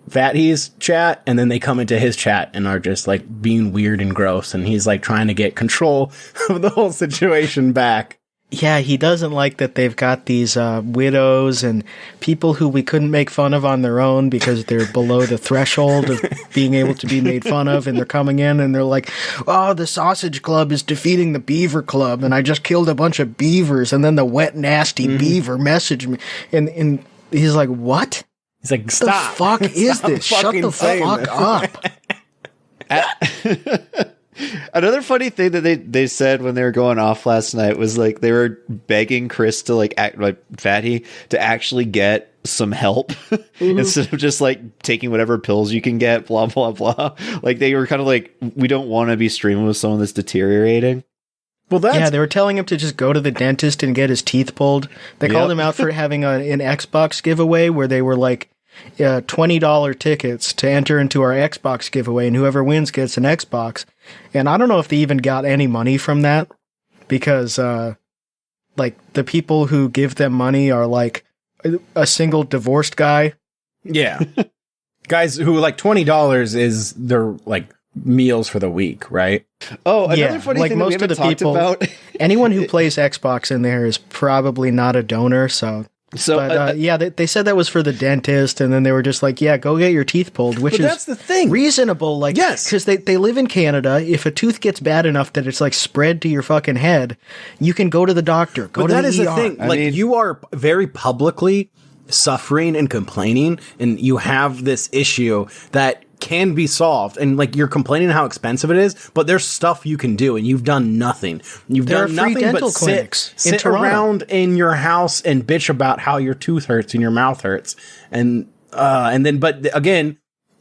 Fatty's chat, and then they come into his chat and are just like being weird and gross, and he's like trying to get control of the whole situation back. Yeah, he doesn't like that they've got these widows and people who we couldn't make fun of on their own because they're below the threshold of being able to be made fun of, and they're coming in and they're like, oh, the Sausage Club is defeating the Beaver Club, and I just killed a bunch of beavers, and then the wet, nasty beaver messaged me. And he's like, what? He's like, stop. What the fuck is this? Shut the fuck up. Another funny thing that they said when they were going off last night was like they were begging Chris to like act like Fatty to actually get some help instead of just like taking whatever pills you can get, blah blah blah. Like they were kind of like, we don't want to be streaming with someone that's deteriorating. Well, they were telling him to just go to the dentist and get his teeth pulled. They called him out for having an Xbox giveaway where they were like $20 tickets to enter into our Xbox giveaway, and whoever wins gets an Xbox. And I don't know if they even got any money from that because like the people who give them money are like a single divorced guy. Yeah. Guys who like $20 is their like meals for the week, right? Oh, another funny thing most of the people about. Anyone who plays Xbox in there is probably not a donor, they said that was for the dentist, and then they were just like, yeah, go get your teeth pulled, which is that's the thing. Reasonable, like, yes, because they live in Canada. If a tooth gets bad enough that it's like spread to your fucking head, you can go to the doctor. Go to the ER. That is the thing. Like, you are very publicly suffering and complaining, and you have this issue that can be solved, and like you're complaining how expensive it is, but there's stuff you can do, and you've done nothing. You've done nothing but sit around in your house and bitch about how your tooth hurts and your mouth hurts, and then but again,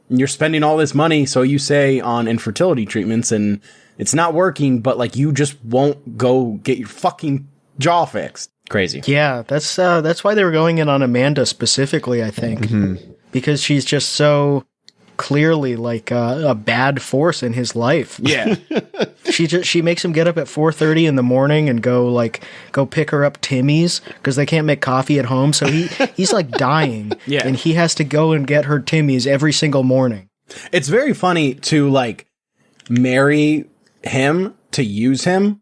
you're spending all this money, so you say, on infertility treatments, and it's not working, but like you just won't go get your fucking jaw fixed. Crazy. Yeah, that's why they were going in on Amanda specifically, I think, because she's just so clearly like a bad force in his life. Yeah. she makes him get up at 4:30 in the morning and go pick her up Timmy's because they can't make coffee at home, so he's like dying. Yeah. And he has to go and get her Timmy's every single morning. It's very funny to like marry him to use him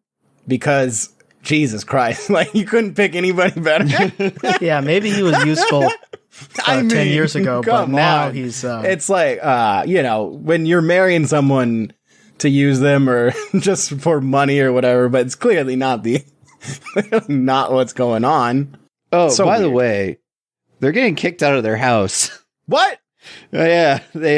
because Jesus Christ, like you couldn't pick anybody better. Yeah, maybe he was useful 10 years ago, but now he's it's like when you're marrying someone to use them or just for money or whatever, but it's clearly not not what's going on. Oh, so by the way, they're getting kicked out of their house. What? Yeah, they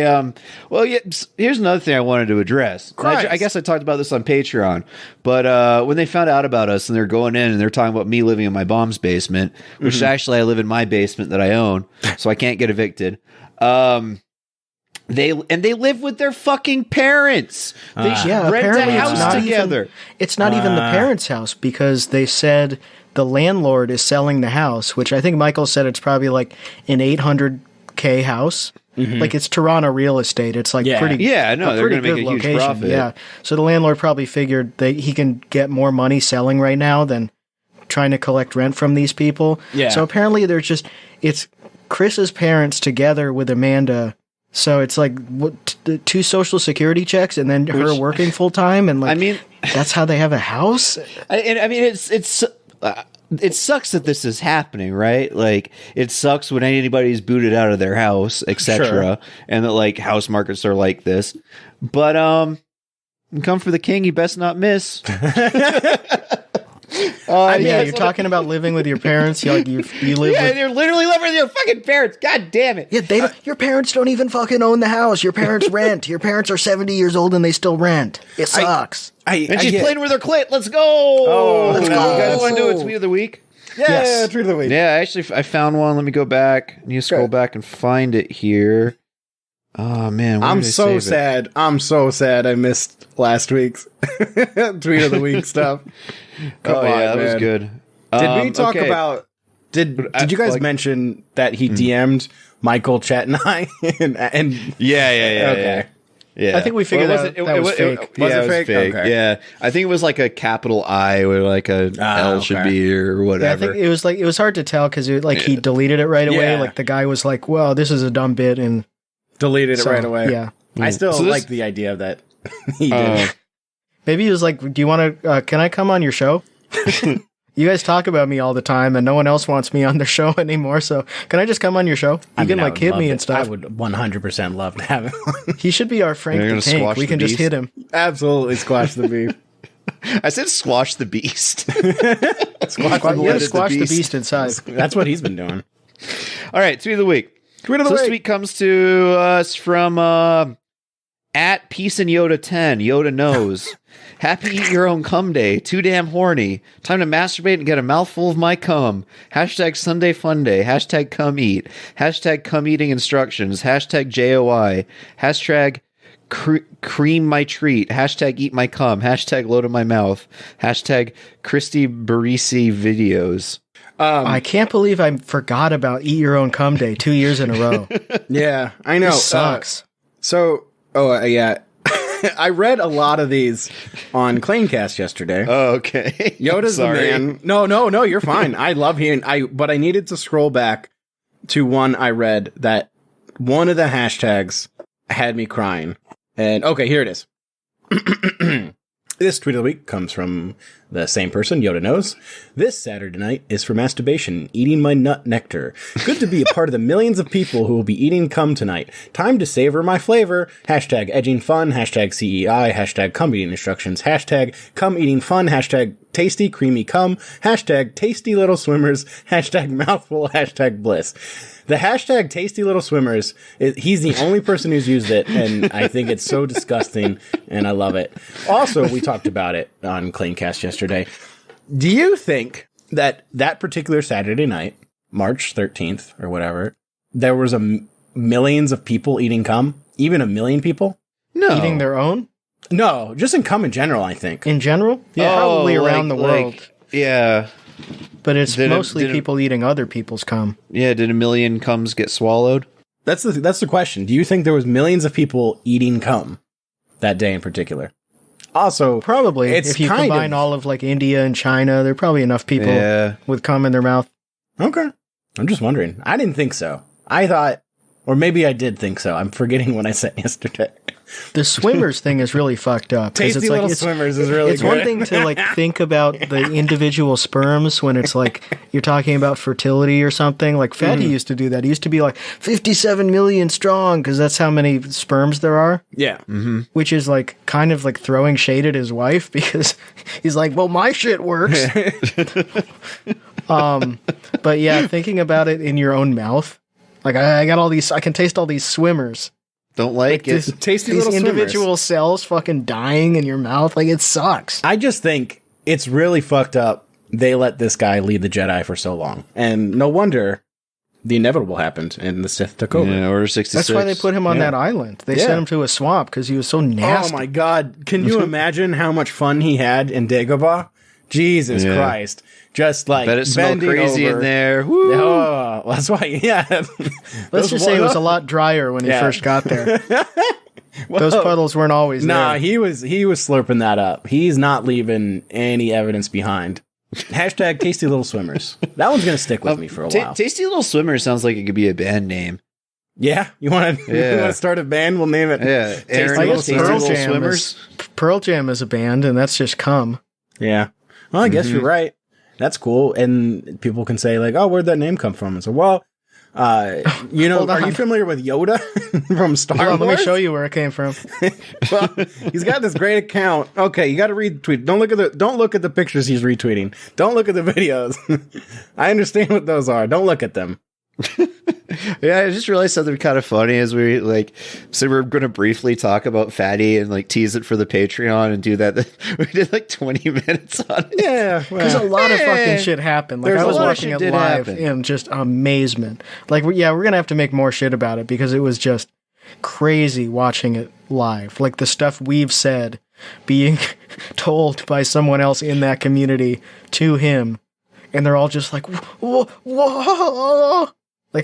here's another thing I wanted to address. I guess I talked about this on Patreon, but when they found out about us and they're going in and they're talking about me living in my mom's basement, which actually I live in my basement that I own, so I can't get evicted. They live with their fucking parents. They rent a house together. It's not even the parents' house because they said the landlord is selling the house, which I think Michael said it's probably like an $800K house. Like it's Toronto real estate. It's like they're going to make a huge profit. Yeah. So the landlord probably figured that he can get more money selling right now than trying to collect rent from these people. Yeah. So apparently it's Chris's parents together with Amanda. So it's like two social security checks and then her working full time, and like that's how they have a house. I mean it's it sucks that this is happening, right? Like, it sucks when anybody's booted out of their house, etc., Sure. and that like house markets are like this. But come for the king, you best not miss. You're talking about living with your parents. You live with. You're literally living with your fucking parents. God damn it. Yeah, your parents don't even fucking own the house. Your parents rent. Your parents are 70 years old and they still rent. It sucks. And she's playing with her clit. Let's go. Oh, let's go. You guys want to do a tweet of the week? Yeah, tweet of the week. Yeah, actually, I found one. Let me go back. You scroll back and find it here. Oh man, I'm so sad. I'm so sad I missed last week's tweet of the week stuff. That was good. Did we talk about? Did you guys mention that he DM'd Michael, Chet, and I? and yeah. Okay. Yeah, I think we figured out that was fake. Was it fake? Okay. Yeah, I think it was like a capital I where like a L should be or whatever. Yeah, I think it was hard to tell because he deleted it right away. Yeah. Like the guy was like, "Well, this is a dumb bit," and deleted it right away. Yeah, I still like the idea of that. He did. Maybe he was like, "Do you want to? Can I come on your show?" You guys talk about me all the time, and no one else wants me on their show anymore. So, can I just come on your show? You can hit me and stuff. I would 100% love to have him on. He should be our Frank the Tank. We can just hit him. Absolutely squash the beef. I said squash the beast. Squash the beast inside. That's what he's been doing. All right, tweet of the week. This tweet comes to us from at Peace and Yoda 10. Yoda knows. Happy eat your own cum day. Too damn horny. Time to masturbate and get a mouthful of my cum. Hashtag Sunday fun day. Hashtag cum eat. Hashtag cum eating instructions. Hashtag JOI. Hashtag cream my treat. Hashtag eat my cum. Hashtag load in my mouth. Hashtag Christy Barisi videos. I can't believe I forgot about Eat Your Own Cum Day 2 years in a row. Yeah, I know. This sucks. Yeah. I read a lot of these on Claimcast yesterday. Oh, okay. Yoda's the man. No, you're fine. I love hearing. But I needed to scroll back to one I read that one of the hashtags had me crying. And okay, here it is. This tweet of the week comes from the same person, Yoda knows. This Saturday night is for masturbation, eating my nut nectar. Good to be a part of the millions of people who will be eating cum tonight. Time to savor my flavor. Hashtag edging fun. Hashtag CEI. Hashtag cum eating instructions. Hashtag cum eating fun. Hashtag tasty creamy cum. Hashtag tasty little swimmers. Hashtag mouthful. Hashtag bliss. The hashtag tasty little swimmers, he's the only person who's used it, and I think it's so disgusting, and I love it. Also, we talked about it on Claimcast yesterday. Do you think that particular Saturday night, March 13th or whatever, there was millions of people eating cum? Even 1 million people? No. Eating their own? No, just in cum in general, I think. In general? Yeah, probably around the world. Yeah. But it's mostly people eating other people's cum. Yeah, did 1 million cums get swallowed? That's the question. Do you think there was millions of people eating cum that day in particular? Also, probably. If you combine all of like India and China, there are probably enough people with cum in their mouth. Okay. I'm just wondering. I didn't think so. I thought, or maybe I did think so. I'm forgetting what I said yesterday. The swimmers thing is really fucked up. Tasty little swimmers is really It's good. one thing to like think about the individual sperms when it's like you're talking about fertility or something. Like Fatty used to do that. He used to be like 57 million strong because that's how many sperms there are. Yeah. Mm-hmm. Which is like kind of like throwing shade at his wife because he's like, well, my shit works. But yeah, thinking about it in your own mouth. Like I got all these, I can taste all these swimmers. Don't like it. Tasty These little individual swimmers. cells fucking dying in your mouth. Like it sucks. I just think it's really fucked up. They let this guy lead the Jedi for so long. And no wonder the inevitable happened and the Sith took over. Yeah, Order 66. That's why they put him on that island. They sent him to a swamp because he was so nasty. Oh my god. Can you imagine how much fun he had in Dagobah? Jesus Christ. Just like bet it smelled crazy over. in there. Woo. Oh, that's why, yeah. Let's just say it was a lot drier when he first got there. Those puddles weren't always there. He was slurping that up. He's not leaving any evidence behind. Hashtag tasty little swimmers. That one's going to stick with me for a while. Tasty Little Swimmers sounds like it could be a band name. Yeah? You want to start a band? We'll name it. Yeah. I guess Pearl Jam is a band, and that's just cum. Yeah. Well, I guess you're right. That's cool. And people can say like, oh, where'd that name come from? And so, well, you know, are you familiar with Yoda from Star Wars? Let me show you where it came from. Well, he's got this great account. Okay, you got to read the tweet. Don't look at the pictures he's retweeting. Don't look at the videos. I understand what those are. Don't look at them. Yeah, I just realized something kind of funny as we so we're going to briefly talk about Fatty and tease it for the Patreon and do that. We did 20 minutes on it. Yeah, because a lot of fucking shit happened. I was watching it live in just amazement. We're going to have to make more shit about it because it was just crazy watching it live. The stuff we've said being told by someone else in that community to him, and they're all just like, whoa.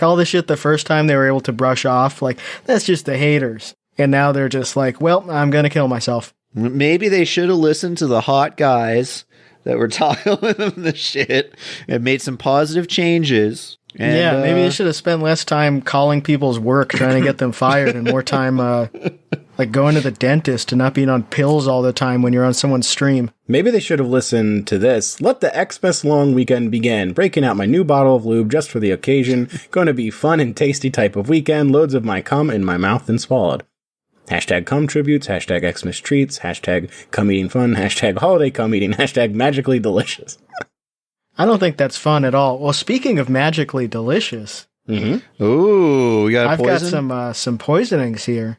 All the shit the first time they were able to brush off, that's just the haters. And now they're just well, I'm going to kill myself. Maybe they should have listened to the hot guys that were telling them the shit and made some positive changes. And, maybe they should have spent less time calling people's work, trying to get them fired, and more time going to the dentist and not being on pills all the time when you're on someone's stream. Maybe they should have listened to this. Let the Xmas long weekend begin. Breaking out my new bottle of lube just for the occasion. Going to be fun and tasty type of weekend. Loads of my cum in my mouth and swallowed. Hashtag cum tributes. Hashtag Xmas treats. Hashtag cum eating fun. Hashtag holiday cum eating. Hashtag magically delicious. I don't think that's fun at all. Well, speaking of magically delicious. Mm-hmm. Ooh, we got I've got some poisonings here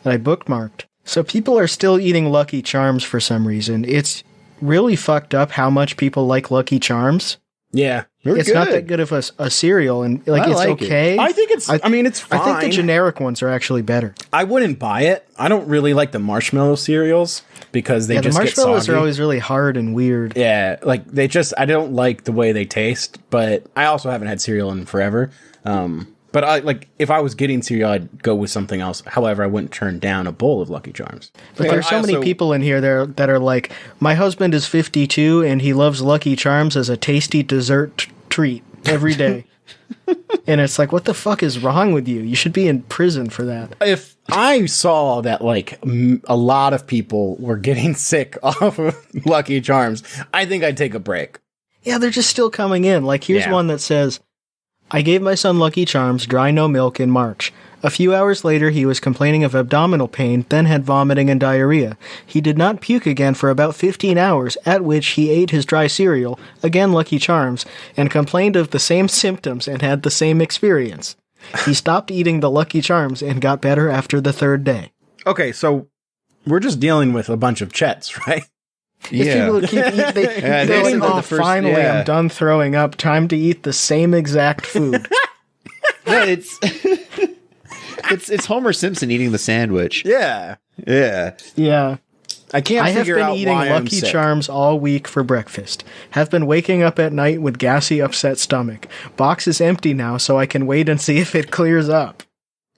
that I bookmarked. So people are still eating Lucky Charms for some reason. It's really fucked up how much people like Lucky Charms. Yeah. It's not that good of a cereal, and it's okay. I think it's fine. I think the generic ones are actually better. I wouldn't buy it. I don't really like the marshmallow cereals because they just get soggy. The marshmallows are always really hard and weird. Yeah, I don't like the way they taste, but I also haven't had cereal in forever. But if I was getting cereal, I'd go with something else. However, I wouldn't turn down a bowl of Lucky Charms. But there's so many people in here that are like, my husband is 52 and he loves Lucky Charms as a tasty dessert treat every day. And it's what the fuck is wrong with you? You should be in prison for that. If I saw that a lot of people were getting sick off of Lucky Charms, I think I'd take a break. Yeah, they're just still coming in. Here's one that says, I gave my son Lucky Charms, dry no milk, in March. A few hours later, he was complaining of abdominal pain, then had vomiting and diarrhea. He did not puke again for about 15 hours, at which he ate his dry cereal, again Lucky Charms, and complained of the same symptoms and had the same experience. He stopped eating the Lucky Charms and got better after the third day. Okay, so we're just dealing with a bunch of Chets, right? Yeah. People keep eating, finally, I'm done throwing up. Time to eat the same exact food. Yeah, it's Homer Simpson eating the sandwich. Yeah. Yeah. Yeah. I have been eating Lucky Charms all week for breakfast. Have been waking up at night with gassy, upset stomach. Box is empty now, so I can wait and see if it clears up.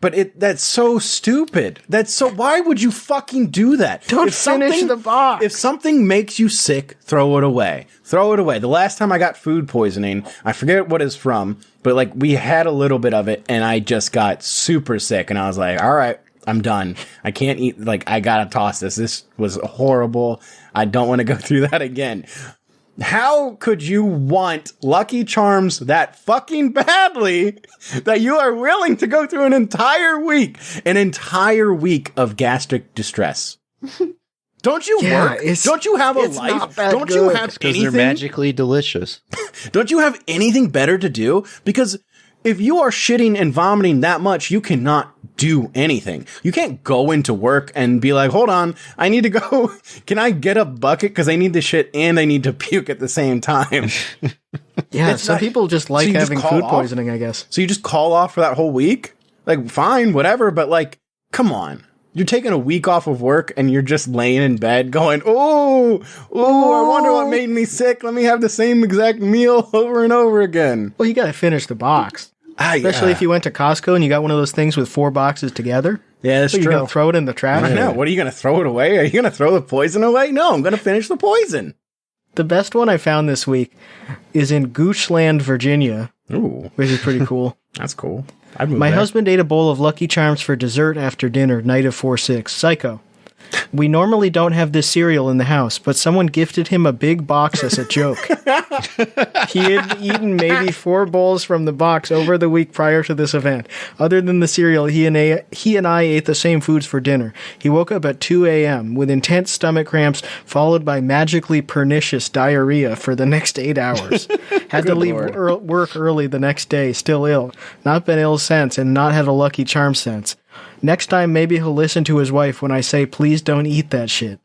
But that's so stupid. Why would you fucking do that? Don't finish the box. If something makes you sick, throw it away. Throw it away. The last time I got food poisoning, I forget what it's from, but we had a little bit of it and I just got super sick and I was like, all right, I'm done. I can't eat, I gotta toss this. This was horrible. I don't want to go through that again. How could you want Lucky Charms that fucking badly that you are willing to go through an entire week of gastric distress? Don't you work? Don't you have a life? Don't you have anything? Because they're magically delicious. Don't you have anything better to do? Because if you are shitting and vomiting that much, you cannot do anything. You can't go into work and be like, hold on, I need to go. Can I get a bucket? Because I need to shit and I need to puke at the same time. Yeah, some people just like having food poisoning, I guess. So you just call off for that whole week? Fine, whatever, but come on. You're taking a week off of work and you're just laying in bed going, I wonder what made me sick. Let me have the same exact meal over and over again. Well, you gotta finish the box. Especially if you went to Costco and you got one of those things with 4 boxes together. Yeah, that's true. You're going to throw it in the trash? I know. What are you going to throw it away? Are you going to throw the poison away? No, I'm going to finish the poison. The best one I found this week is in Goochland, Virginia. Ooh. Which is pretty cool. That's cool. My husband ate a bowl of Lucky Charms for dessert after dinner, night of 4/6. Psycho. We normally don't have this cereal in the house, but someone gifted him a big box as a joke. He had eaten maybe 4 bowls from the box over the week prior to this event. Other than the cereal, he and I ate the same foods for dinner. He woke up at 2 a.m. with intense stomach cramps, followed by magically pernicious diarrhea for the next 8 hours. Had to leave work early the next day, still ill. Not been ill since, and not had a Lucky Charm since. Next time, maybe he'll listen to his wife when I say, please don't eat that shit.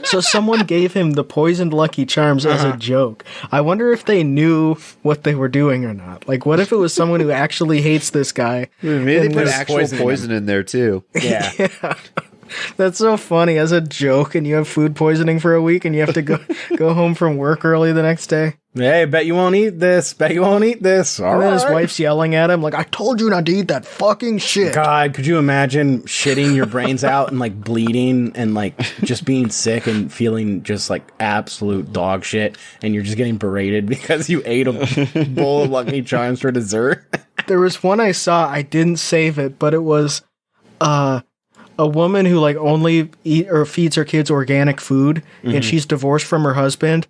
So someone gave him the poisoned Lucky Charms as a joke. I wonder if they knew what they were doing or not. Like, what if it was someone who actually hates this guy? Maybe they put actual poison in there, too. Yeah. Yeah. That's so funny as a joke, and you have food poisoning for a week, and you have to go home from work early the next day. Hey, bet you won't eat this. Bet you won't eat this. All And then right. his wife's yelling at him, like, I told you not to eat that fucking shit. God, could you imagine shitting your brains out and like bleeding and like just being sick and feeling just like absolute dog shit, and you're just getting berated because you ate a bowl of Lucky Charms for dessert? There was one I saw, I didn't save it, but it was a woman who like only eat or feeds her kids organic food, and she's divorced from her husband,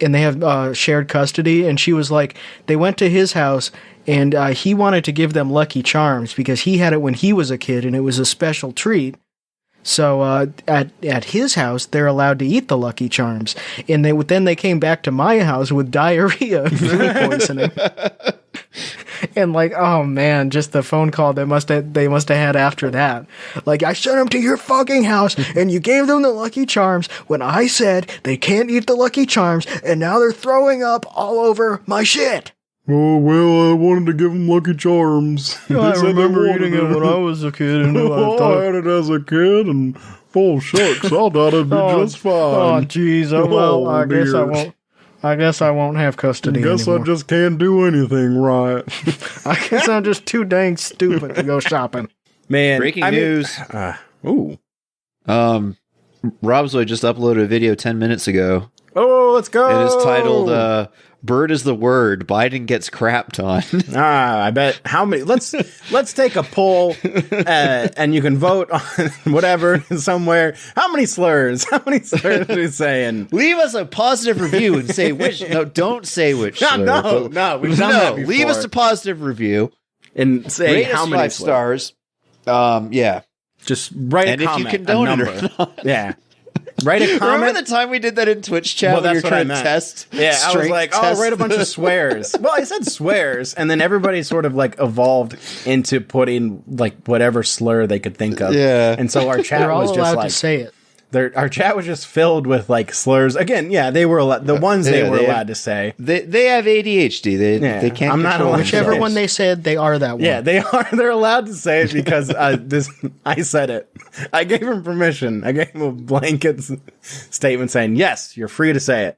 and they have shared custody. And she was like, they went to his house, and he wanted to give them Lucky Charms because he had it when he was a kid, and it was a special treat. So at his house, they're allowed to eat the Lucky Charms, and then they came back to my house with diarrhea and food poisoning. And like, oh man, just the phone call they must have had after that. Like, I sent them to your fucking house, and you gave them the Lucky Charms when I said they can't eat the Lucky Charms, and now they're throwing up all over my shit. Oh, well, I wanted to give them Lucky Charms. I remember eating it when I was a kid, and I had it as a kid, and shucks, I thought it'd be just fine. Oh, jeez. Oh, well, I guess I dear. won't. I guess I won't have custody anymore. I just can't do anything right. I guess I'm just too dang stupid to go shopping. Man, Breaking news. Ooh. Robzoid just uploaded a video 10 minutes ago. Oh, let's go. It is titled Bird is the Word. Biden gets crapped on. I bet how many. Let's take a poll, and you can vote on whatever somewhere. How many slurs? How many slurs are you saying? Leave us a positive review and say which. No, don't say which. Slur, No, we've done that before. Leave us a positive review and say rate how us many 5 stars. Yeah, Just write and a if comment. you condone a it number. or not. Yeah. Write a comment. Remember the time we did that in Twitch chat? Well, when that's we were what I trying to meant. test. Yeah, I was strength like, test? write a bunch of swears. Well, I said swears, and then everybody sort of like evolved into putting like whatever slur they could think of. Yeah. And so our chat They're all was just allowed like, to say it. our chat was just filled with like slurs. Again, yeah, they were the ones they were allowed to say. They have ADHD. They can't. I'm not control allowed- Whichever themselves. one they said, they are that one. Yeah, they are. They're allowed to say it because I said it. I gave him permission. I gave him a blanket statement saying, yes, you're free to say it.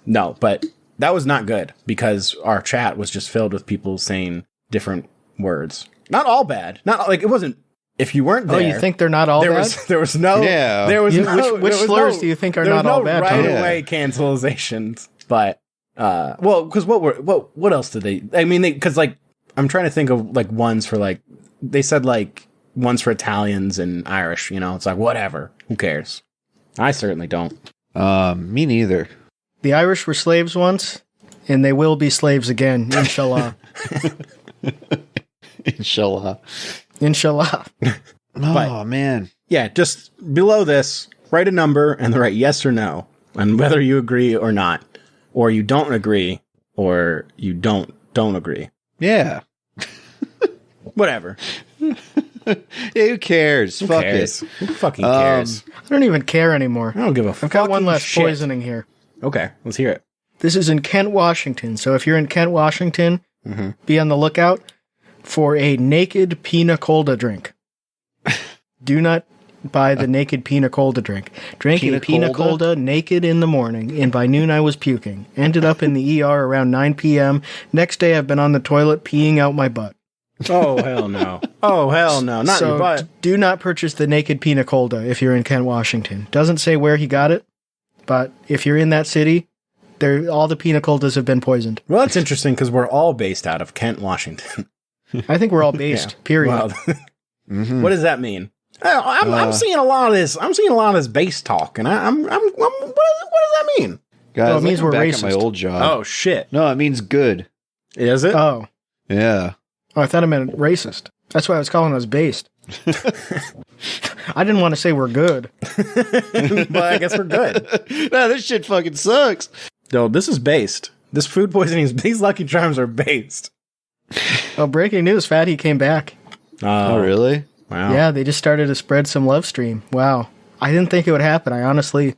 No, but that was not good because our chat was just filled with people saying different words. Not all bad. Not like it wasn't. If you weren't there, Oh, you think they're not all bad? there was no. Yeah. There was You- no. which slurs do you think are there was not all no bad, Right Tom? away cancelizations, but well, because what else did they? I mean, because like I'm trying to think of like ones for like they said like ones for Italians and Irish. You know, it's like whatever. Who cares? I certainly don't. Me neither. The Irish were slaves once, and they will be slaves again, inshallah. Inshallah. Inshallah. Oh man. Yeah, just below this, write a number and write yes or no, and whether you agree or not, or you don't agree, or you don't agree. Yeah. Whatever. Who cares? Who Fuck cares? it. Who fucking cares? I don't even care anymore. I don't give a fuck. I've got one less poisoning here. Okay, let's hear it. This is in Kent, Washington. So if you're in Kent, Washington, be on the lookout for a naked pina colada drink. Do not buy the naked pina colada drink. Drank a pina colada naked in the morning, and by noon I was puking. Ended up in the ER around 9 p.m. Next day I've been on the toilet peeing out my butt. Oh, hell no. Oh, hell no. Not your butt. Do not purchase the naked pina colada if you're in Kent, Washington. Doesn't say where he got it, but if you're in that city, all the pina coladas have been poisoned. Well, that's interesting because we're all based out of Kent, Washington. I think we're all based, period. Well, what does that mean? I'm seeing a lot of this. I'm seeing a lot of this base talk, and what does that mean? Guys, it means we're back racist. at my old job. Oh shit! No, it means good. Is it? Oh, Yeah. I thought it meant racist. That's why I was calling us based. I didn't want to say we're good. But I guess we're good. No, this shit fucking sucks. No, this is based. This food poisoning, these Lucky Charms are based. Oh, breaking news, Fatty came back. Oh, really? Wow. Yeah, they just started to spread some love stream. Wow. I didn't think it would happen. I honestly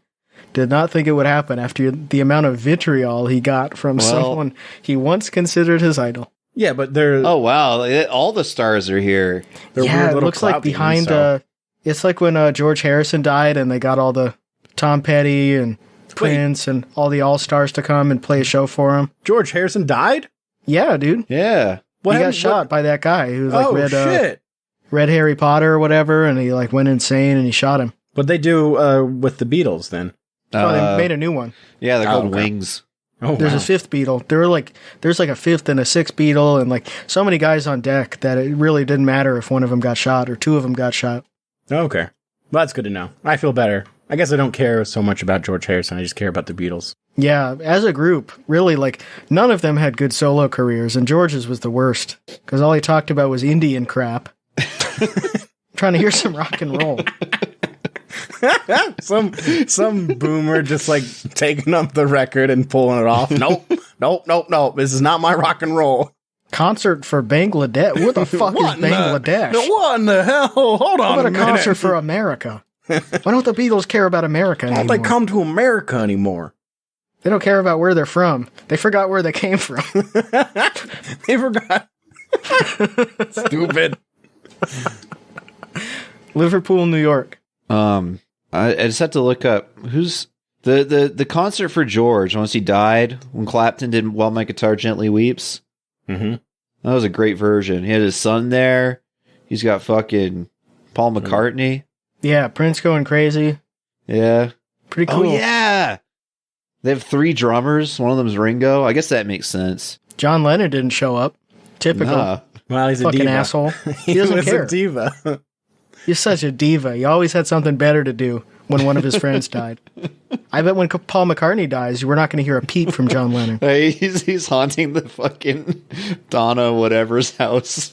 did not think it would happen after the amount of vitriol he got from someone he once considered his idol. Yeah, but they're... Oh, wow. All the stars are here. They're Yeah, weird it little looks like clout behind... demons, so- it's like when George Harrison died and they got all the Tom Petty and Prince and all the all-stars to come and play a show for him. George Harrison died? Yeah, dude. Yeah. He got shot by that guy who like shit. read Harry Potter or whatever, and he like went insane and he shot him. What'd they do with the Beatles then? Oh, they made a new one. Yeah, they're called okay. Wings. Oh, There's a fifth Beatle. There's like a fifth and a sixth Beatle, and like so many guys on deck that it really didn't matter if one of them got shot or two of them got shot. Okay. Well, that's good to know. I feel better. I guess I don't care so much about George Harrison. I just care about the Beatles. Yeah, as a group, really, like none of them had good solo careers, and George's was the worst because all he talked about was Indian crap. Trying to hear some rock and roll. Some boomer just like taking up the record and pulling it off. Nope. This is not my rock and roll. Concert for Bangladesh. What the fuck is Bangladesh? What in the hell? Hold on. How about a minute. concert for America? Why don't the Beatles care about America Why anymore? don't they come to America anymore? They don't care about where they're from. They forgot where they came from. They forgot. Stupid. Liverpool, New York. I just had to look up who's the concert for George once he died when Clapton did "While My Guitar Gently Weeps." Mm-hmm. That was a great version. He had his son there. He's got fucking Paul McCartney. Yeah, Prince going crazy. Yeah, Pretty cool. Oh yeah. They have 3 drummers. One of them's Ringo. I guess that makes sense. John Lennon didn't show up. Typical. Nah. Well, he's a Fucking diva. asshole. He doesn't was care. a diva. He's such a diva. He always had something better to do when one of his friends died. I bet when Paul McCartney dies, we're not going to hear a peep from John Lennon. Hey, he's haunting the fucking Donna whatever's house.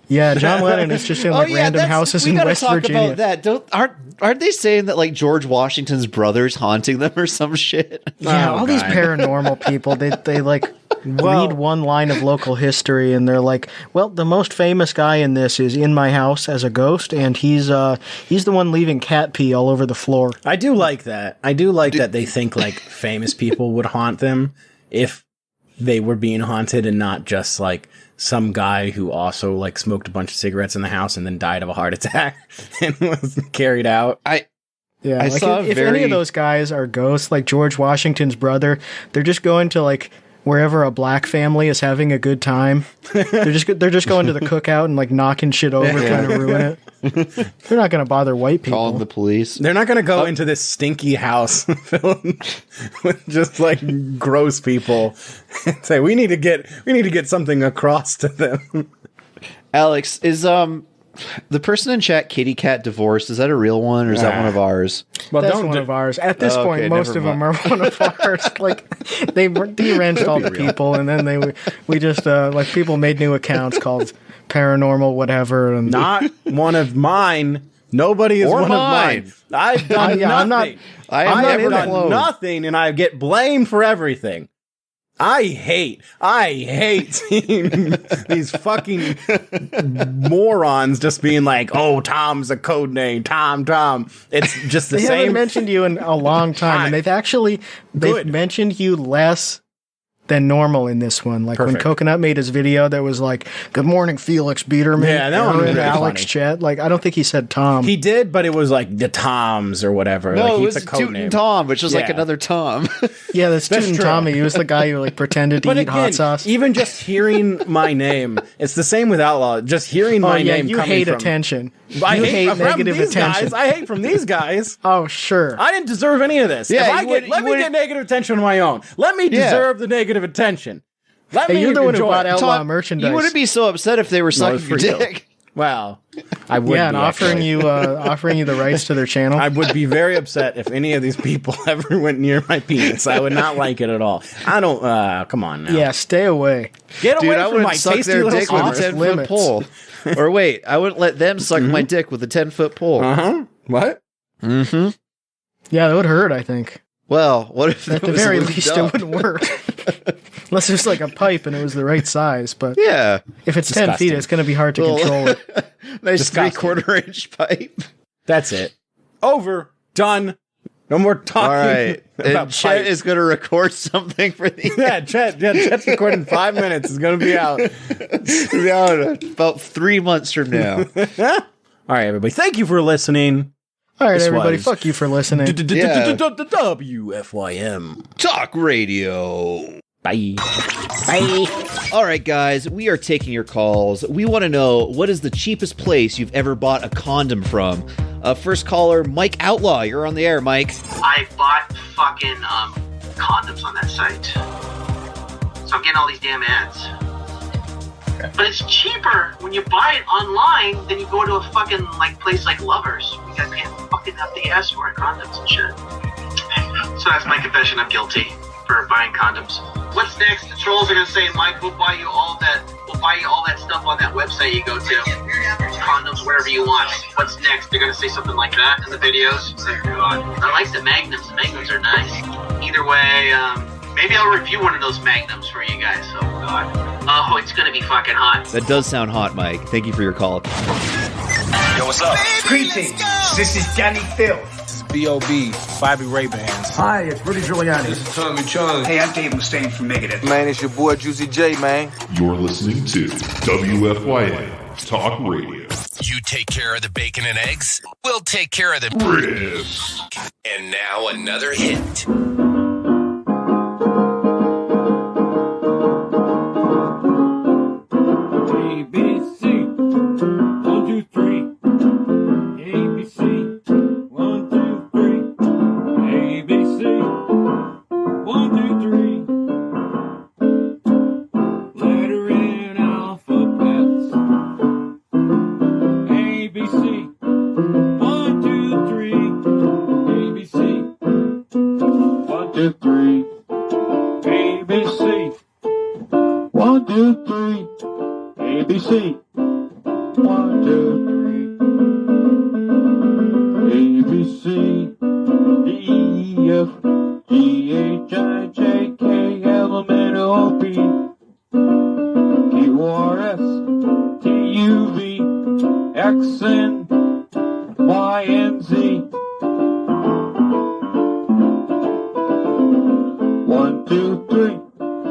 Yeah, John Lennon is just in like random houses in West Virginia. About that. Aren't they saying that like George Washington's brother's haunting them or some shit? Yeah, Oh, all these God. paranormal people, they like read one line of local history and they're like, well, the most famous guy in this is in my house as a ghost, and he's the one leaving cat pee all over the floor. I do like that. I do like that they think like famous people would haunt them if they were being haunted and not just like some guy who also like smoked a bunch of cigarettes in the house and then died of a heart attack and was carried out. Yeah, I like saw if any of those guys are ghosts, like George Washington's brother, they're just going to like wherever a black family is having a good time. They're just going to the cookout and like knocking shit over, trying to ruin it. They're not going to bother white people. Calling the police. They're not going to go into this stinky house filled with just like gross people and say we need to get something across to them. Alex, is the person in chat Kitty Cat divorced? Is that a real one or is that one of ours? Well, That's one of ours. At this Oh, point, okay, most never of them are one of ours. Like they deranged all the people, and then we just like people made new accounts called Paranormal whatever, and Not one of mine. Nobody is Or one mine. of mine. I've done yeah, I'm not- nothing. I I am have never done close. nothing, and I get blamed for everything. I hate seeing these fucking morons just being like, "Oh, Tom's a code name, Tom." It's just the they same. haven't mentioned you in a long time, and they've Good. mentioned you less than normal in this one. Like Perfect. when Coconut made his video that was like, "Good morning, Felix Biederman." Yeah, that one was Aaron, really Alex funny. Chet. Like I don't think he said Tom. He did, but it was like the Toms or whatever. No, like, it he's was a code Toot name. and Tom, which was like Yeah. another Tom. yeah, that's That's Tootin' true. Tommy. He was the guy who like pretended to But eat again, hot sauce. even just hearing my name, it's the same with Outlaw. Just hearing my name you coming hate from, attention. I you hate hate from negative these attention. guys. I hate from these guys. Oh, sure. I didn't deserve any of this. Yeah, If I you get, would- let you me would- get negative attention on my own. Let me Yeah. deserve the negative attention. Let Hey, me you're the one who enjoy bought it. Outlaw Tom, merchandise. you wouldn't be so upset if they were sucking it's your for you. dick. Well, I would. Yeah, and be, offering actually. you the rights to their channel. I would be very upset if any of these people ever went near my penis. I would not like it at all. I don't. Come on now. Yeah, stay away. Get away Dude, I from wouldn't my suck tasty their little dick with a sauce. 10-foot Limits. pole. Or wait, I wouldn't let them suck my dick with a 10-foot pole. What? Mm-hmm. Yeah, that would hurt, I think. Well, what if At the very least, it wouldn't work. Unless there's like a pipe and it was the right size. But Yeah. if it's 10 Disgusting. feet, it's going to be hard to Well, control it. Nice Disgusting. 3/4 inch pipe. That's it. Over. Done. No more talking. All right. About And Chet pipe. is going to record something for the Chet's recording 5 minutes. It's going to be out. about 3 months from now. All right, everybody. Thank you for listening. All right, This everybody, was- fuck you for listening. Yeah. WFYM. Talk radio. Bye. All right, guys, we are taking your calls. We want to know, what is the cheapest place you've ever bought a condom from? First caller, Mike Outlaw. You're on the air, Mike. I bought fucking condoms on that site. So I'm getting all these damn ads. But it's cheaper when you buy it online than you go to a fucking place like Lovers. You gotta pay fucking up the ass for condoms and shit. So that's my confession. I'm guilty for buying condoms. What's next? The trolls are gonna say, Mike, we'll buy you all that stuff on that website you go to. Condoms wherever you want. What's next? They're gonna say something like that in the videos. I like the magnums. The magnums are nice. Either way, maybe I'll review one of those magnums for you guys. Oh god. Oh, it's gonna be fucking hot. That does sound hot, Mike. Thank you for your call. Yo, what's up? Greetings. This is Danny Phil. B.O.B. Bobby Ray-Bans. Hi, it's Rudy Giuliani. This is Tommy Chung. Hey, I'm Dave Mustaine from Megadeth. Man, it's your boy Juicy J, man. You're listening to WFYM Talk Radio. You take care of the bacon and eggs, we'll take care of the Ribs. And now another hit. ABC, 1, 2, 3. ABC, 1, 2, 3. ABC, 1, 2, 3. Letter in alphabets. ABC, 1, 2, 3. ABC, 1, 2, 3. ABC, 1, 2, 3. ABC, 1, 2, 3. ABC, D, E, F, G, H, I, J, K, L, M, N, O, P, Q, R, S, T, U, V, X, N, Y, and Z. 1, 2, 3,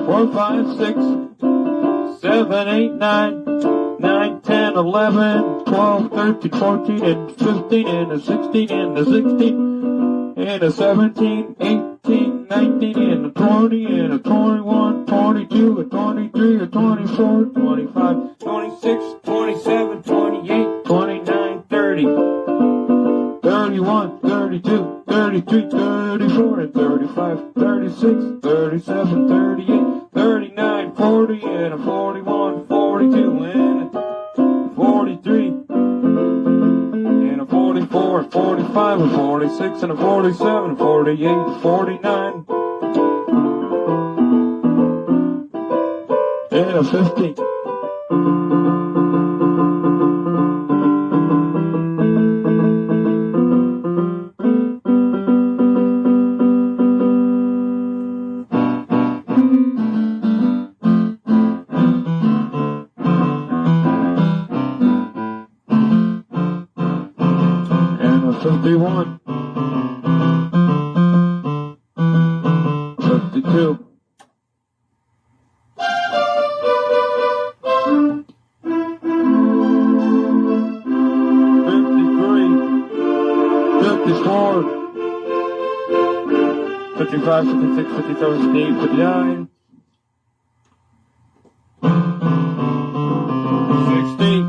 4, 5, 6, 7, 8, 9, 9, 10, 11, 12, 13, 14, and 15, and a 16, and a 16, and a 17, 18, 19, and a 20, and a 21, 22, a 23, a 24, 25, 26, 27, 28, 29, 30, 31, 32, 33, 34, and 35, 36, 37, 38, 39, 40, and a 41, 42, and a 43, and a 44, 45, a 46, and a 47, 48, 49, and a 50. And a 51, 52. 55, 56, 57, 58, 59. 60.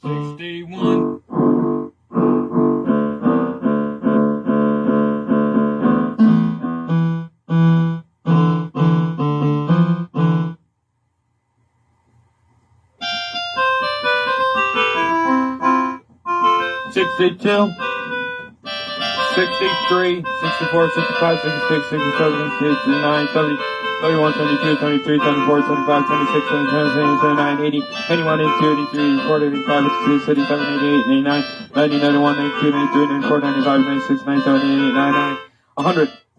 61. 62. 62, 63, 64, 65, 66, 67, 68, 69, 70, 71, 72, 73, 74, 75, 76, 77, 79, 80, 81, 82, 83, 84, 85, 86, 87, 88, 89, 90, 91, 92, 93, 94, 95, 96, 97, 98, 99, 100.